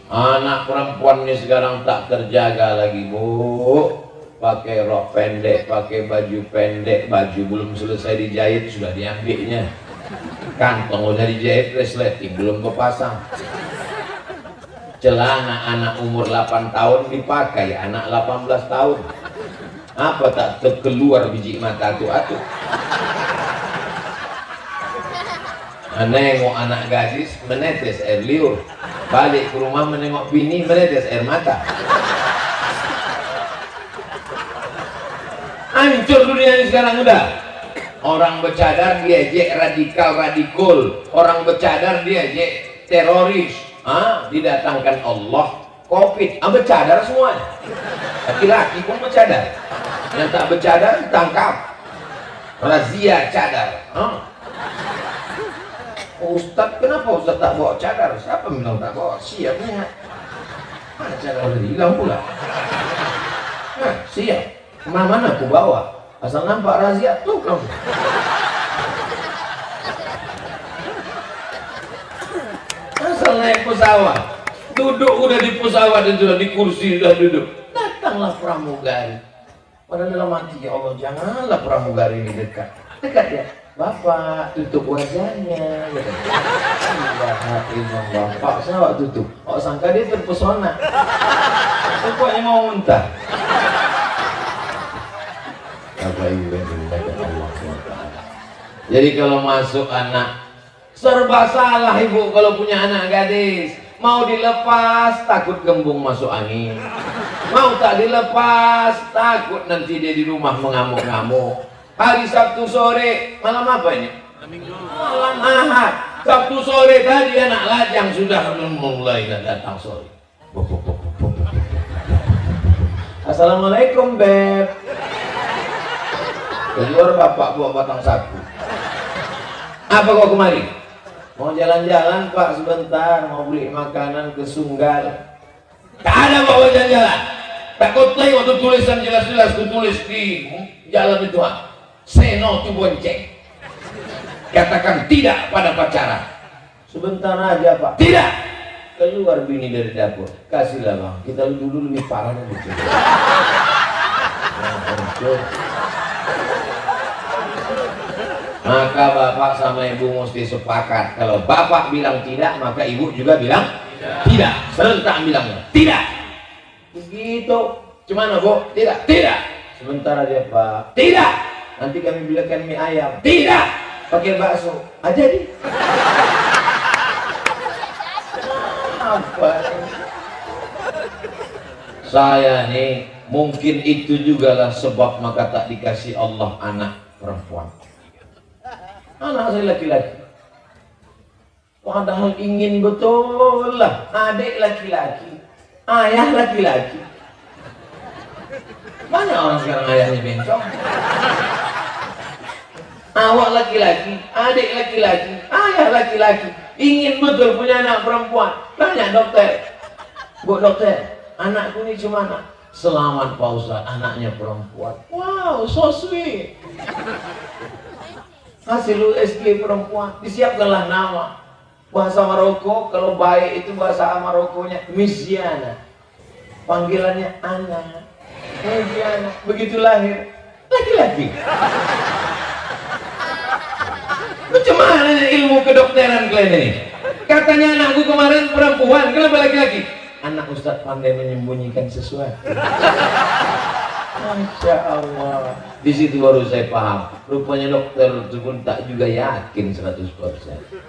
Anak perempuan ini sekarang tak terjaga lagi, Bu. Pakai rok pendek, pakai baju pendek, baju belum selesai dijahit sudah diambilnya. Kantong udah dijahit, resleting belum kepasang. Celana anak umur 8 tahun dipakai anak 18 tahun. Apa tak terkeluar biji mata atu-atu. Menengok anak gadis menetes air liur, balik ke rumah menengok bini menetes air mata. Hancur dunia ini sekarang udah. Orang bercadar diejek radikal, orang bercadar diejek teroris. Didatangkan Allah Covid, bercadar semuanya. Laki-laki pun bercadar, yang tak bercadar ditangkap, razia cadar. Ustaz, kenapa Ustaz tak bawa cadar? Siapa bilang tak bawa? Siapnya. Mana cadar udah hilang pula. Siap. Kemana-mana aku bawa. Asal nampak razia tuh kamu. Asal naik pesawat, duduk udah di pesawat dan sudah di kursi sudah duduk. Datanglah pramugari. Padahal dalam hati, ya Allah, janganlah pramugari ini dekat. Dekat ya. Bapak tutup wajahnya, gitu. Bapak saya tutup. Oh, sangka dia terpesona. Pokoknya mau muntah. Jadi kalau masuk anak serba salah ibu kalau punya anak gadis. Mau dilepas takut gembung masuk angin. Mau tak dilepas takut nanti dia di rumah mengamuk-ngamuk. Hari Sabtu sore, malam apa ini? Malam Ahad. Sabtu sore tadi anak lajang sudah mulai datang sore. Assalamualaikum Beb. Keluar bapak bawa batang sapu. Apa kau kemari? Mau jalan-jalan Pak sebentar, mau beli makanan ke Sunggal. Tak ada bawa jalan-jalan. Takut tengok waktu tulisan jelas-jelas tulis di jalan itu. Say no to bonceng. Katakan tidak pada pacaran. Sebentar aja Pak. Tidak. Keluar bini dari dapur. Kasihlah Bang. Kita dulu lebih parah dan lucu. Maka bapak sama ibu mesti sepakat. Kalau bapak bilang tidak, maka ibu juga bilang tidak. Serentak bilangnya tidak. Begitu. Cuman Bu? Tidak. Tidak. Sebentar aja Pak. Tidak. Nanti kami belikan mie ayam. Tidak. Pakai bakso aja di. Apa? Saya nih mungkin itu jugalah sebab maka tak dikasih Allah anak perempuan. Anak saya laki-laki. Padahal ingin betul lah adik laki-laki, ayah laki-laki. Banyak orang sekarang ayahnya bencong. Awak laki-laki, adik laki-laki, ayah laki-laki, ingin betul punya anak perempuan. Tanya dokter, Bu dokter, anakku ini cuma anak. Selamat Pak Ustaz, anaknya perempuan. Wow, so sweet. Hasil USG perempuan, disiapkanlah nama. Bahasa Maroko, kalau baik itu bahasa Marokonya Misyana. Panggilannya Ana. Misyana. Begitu lahir, laki-laki. Bagaimana ilmu kedokteran kalian ini? Katanya anakku kemarin perempuan, kenapa laki-laki? Anak Ustadz pandai menyembunyikan sesuatu. Masya Allah. Di situ baru saya paham. Rupanya dokter itu pun tak juga yakin 100%.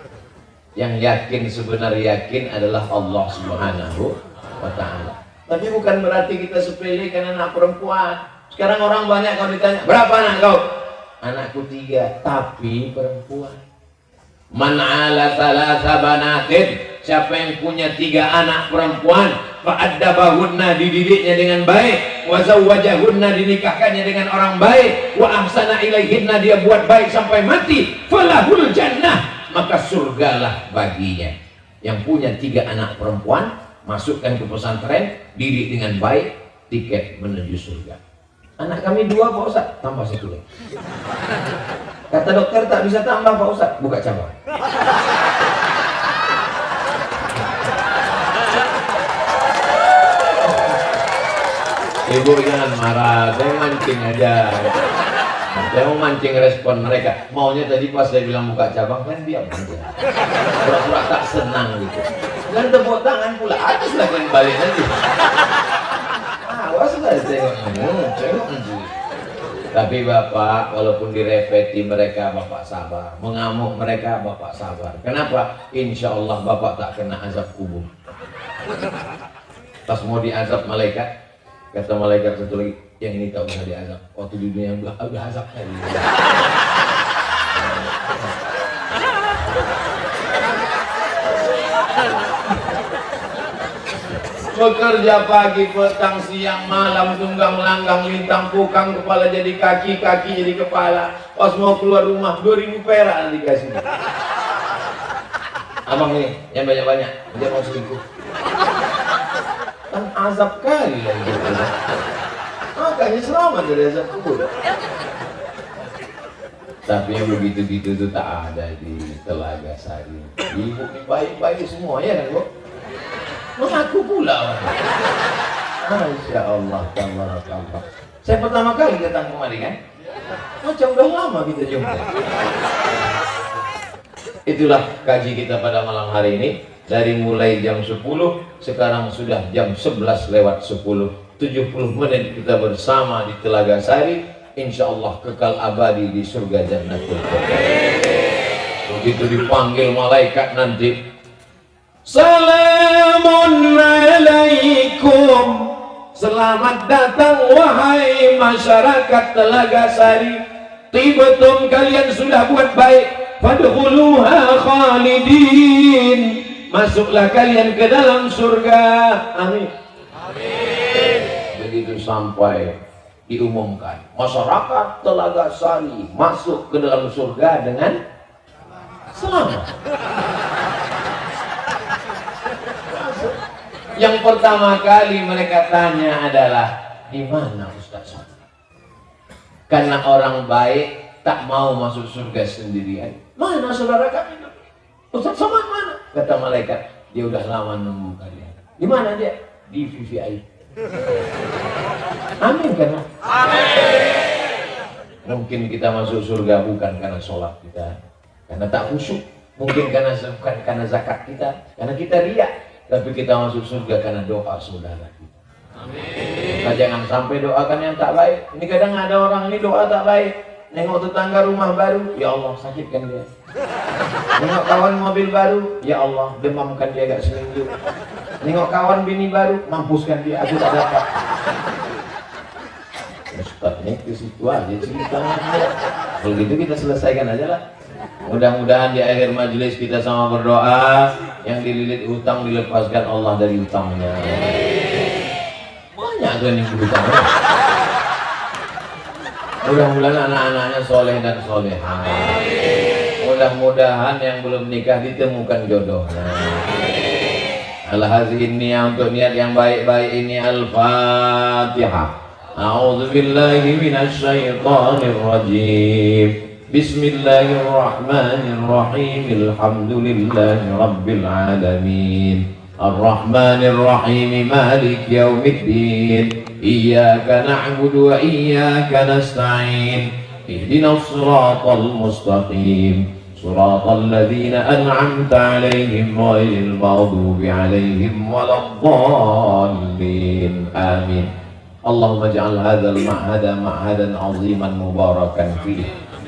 Yang yakin sebenarnya yakin adalah Allah Subhanahu wa Ta'ala. Tapi bukan berarti kita sepelekan anak perempuan. Sekarang orang banyak kalau ditanya, berapa anak kau? Anakku 3, tapi perempuan. Man ala thalatha banatin, siapa yang punya 3 anak perempuan, fa'addabahunna, dididiknya dengan baik, wa zawwajahunna, dinikahkannya dengan orang baik, wa ahsana ilaihinna, dia buat baik sampai mati, falahul jannah, maka surgalah baginya. Yang punya 3 anak perempuan, masukkan ke pesantren, didik dengan baik, tiket menuju surga. Anak kami 2 Pak Ustaz, tambah 1 lagi. Kata dokter tak bisa tambah Pak Ustaz, buka cabang. Ibu jangan marah, saya mancing aja. Saya mau mancing respon mereka. Maunya tadi pas saya bilang buka cabang, kan diam aja. Pura-pura tak senang gitu. Dan tepuk tangan pula, atas lah kalian balik nanti. Awas lah tengok nanti. Tapi Bapak, walaupun direpeti mereka, Bapak sabar. Mengamuk mereka, Bapak sabar. Kenapa? Insya Allah Bapak tak kena azab kubur. Pas mau diazab malaikat, kata malaikat satu lagi, yang ini tak usah diazab. Waktu di dunia yang udah azab tadi. Bekerja pagi, petang, siang, malam, tunggang langgang, lintang, pukang, kepala jadi kaki, kaki jadi kepala. Pas mau keluar rumah, 2000 perak nanti kasih. Abang ini, yang banyak-banyak, dia mau selingkuh. Kan azab kali lah gitu. Makanya selamat dari azab kubur. Tapi yang begitu-gitu itu tak ada di Telaga Sari. Ibu ini baik-baik semua ya kan Bu? Mengaku pula. Masya Allah, tabarakallah. Saya pertama kali datang kemari kan? Macam udah lama kita jumpa. Itulah kaji kita pada malam hari ini. Dari mulai jam 10, sekarang sudah jam 11 lewat 10. 70 menit kita bersama di Telaga Sari. Insya Allah kekal abadi di surga Jannatul Firdaus. Begitu dipanggil malaikat nanti, Salamun alaikum, selamat datang wahai masyarakat Telaga Sari. Tibatum, kalian sudah buat baik. Fadkhuluha khalidin, masuklah kalian ke dalam surga. Amin. Amin. Begitu sampai diumumkan, masyarakat Telaga Sari masuk ke dalam surga dengan selamat. Yang pertama kali mereka tanya adalah, di mana Ustaz Somad? Karena orang baik tak mau masuk surga sendirian. Mana saudara kami? Ustaz Somad mana? Kata malaikat, dia udah lama nunggu kalian. Di mana dia? Di VVIP. Amin kan? Amin. Mungkin kita masuk surga bukan karena sholat kita, karena tak khusyuk. Mungkin bukan karena zakat kita, karena kita riak. Tapi kita masuk surga karena doa saudara kita. Amin. Kita jangan sampai doakan yang tak baik. Ini kadang ada orang ini doa tak baik. Nengok tetangga rumah baru, ya Allah sakitkan dia. Nengok kawan mobil baru, ya Allah demamkan dia agak seminggu. Nengok kawan bini baru, mampuskan dia, aku tak dapat. Ustaz ini ke situ aja ceritanya. Kalau gitu kita selesaikan aja lah. Mudah-mudahan di akhir majelis kita sama berdoa, yang dililit hutang dilepaskan Allah dari hutangnya. Banyak tuh yang berhutang. Mudah-mudahan anak-anaknya soleh dan solehah. Mudah-mudahan yang belum nikah ditemukan jodohnya. Al-hazin niat untuk niat yang baik-baik ini. Al-Fatihah. A'udzubillahi minasyaitonir rajim. Bismillahirrahmanirrahim. Alhamdulillahi rabbil alamin. Ar-Rahmanir Rahim. Malik yaumiddin. Iyyaka na'budu wa iyyaka nasta'in. Ihdinas siratal mustaqim. Siratal ladzina an'amta 'alaihim ghairil maghdubi 'alaihim waladdallin. Amin. Allahumma ij'al hadzal ma'hada ma'hadan 'aziman mubarakan fihi.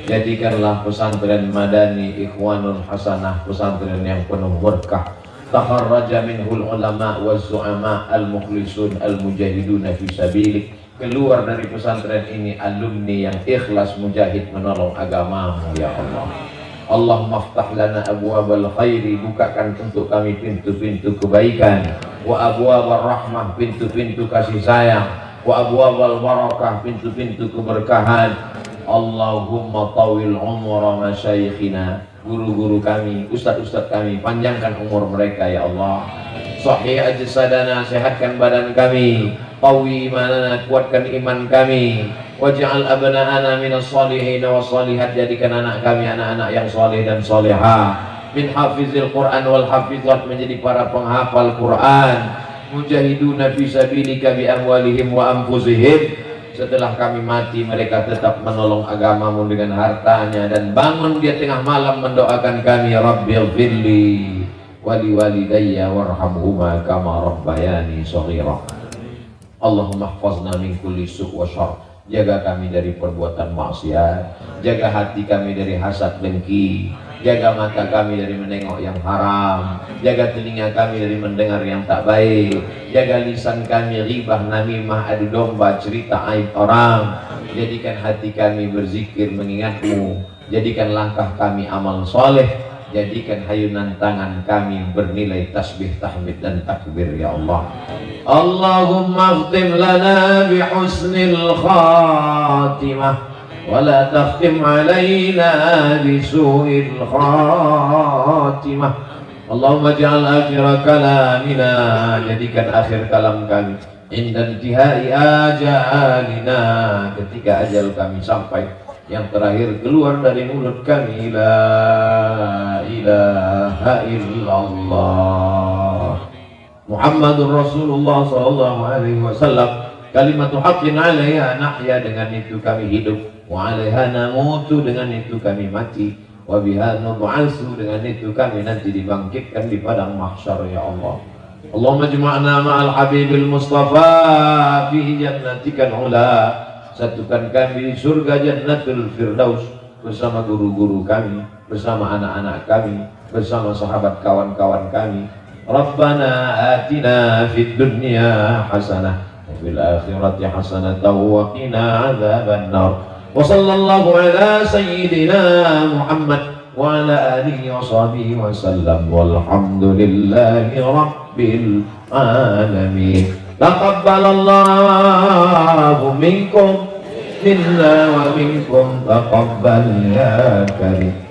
Jadikanlah pesantren Madani Ikhwanul Hasanah pesantren yang penuh berkah. Takharraja minhul ulama waz zu'ama al-mukhlisun al-mujahiduna fi sabilik. Keluar dari pesantren ini alumni yang ikhlas mujahid menolong agamamu ya Allah. Allahumma aftah lana abwabal khairi, bukakan untuk kami pintu-pintu kebaikan. Wa abwabal rahmah, pintu-pintu kasih sayang. Wa abwabal barakah, pintu-pintu keberkahan. Allahumma tawil umra masyayikhina, guru-guru kami, ustaz-ustaz kami, panjangkan umur mereka ya Allah. Sahih ajsadana, sehatkan badan kami. Qawi imanana, kuatkan iman kami. Waj'al abna'ana minas shalihin was shalihat, jadikan anak kami anak-anak yang saleh dan salihah. Min hafizil Quran wal hafizat, menjadi para penghafal Quran. Mujahiduna fi sabilika bi amwalihim wa anfusihim. Setelah kami mati mereka tetap menolong agamamu dengan hartanya, dan bangun dia tengah malam mendoakan kami, Rabbighfirli wali walidayya warhamhuma kama rabbayani shaghira. Allahumma ihfazna min kulli su' wa syarr, jaga kami dari perbuatan maksiat, jaga hati kami dari hasad dengki, jaga mata kami dari menengok yang haram, jaga telinga kami dari mendengar yang tak baik, jaga lisan kami ghibah, namimah, adu domba, cerita aib orang. Jadikan hati kami berzikir mengingatmu, jadikan langkah kami amal soleh, jadikan hayunan tangan kami bernilai tasbih, tahmid dan takbir ya Allah. Allahumma khtim lana bihusnil khatimah wala takhtim alaina bisu'il khatimah. Allahumma ja'al akhir kalamina, jadikan akhir kalam kami inda intihai ajalina, ketika ajal kami sampai, yang terakhir keluar dari mulut kami la ilaha illallah Muhammadur Rasulullah sallallahu alaihi wasallam. Kalimatu haqqin 'alaiha nahya, dengan itu kami hidup. Wa 'alaiha namutu, dengan itu kami mati. Wa biha nub'atsu, dengan itu kami nanti dibangkitkan di padang mahsyar ya Allah. Allahumma jma'na ma'al habibil mustafa fi jannatikal ula, satukan kami di surga jannatul firdaus bersama guru-guru kami, bersama anak-anak kami, bersama sahabat kawan-kawan kami. Rabbana atina fid dunya hasanah wa fil akhirati hasanah wa qina adzaban nar. Wa sallallahu ala sayyidina Muhammad wa ala alihi wa sahbihi wa sallam, walhamdulillahi rabbil alamin. Taqabbalallahu minkum minna wa minkum taqabbal ya karim.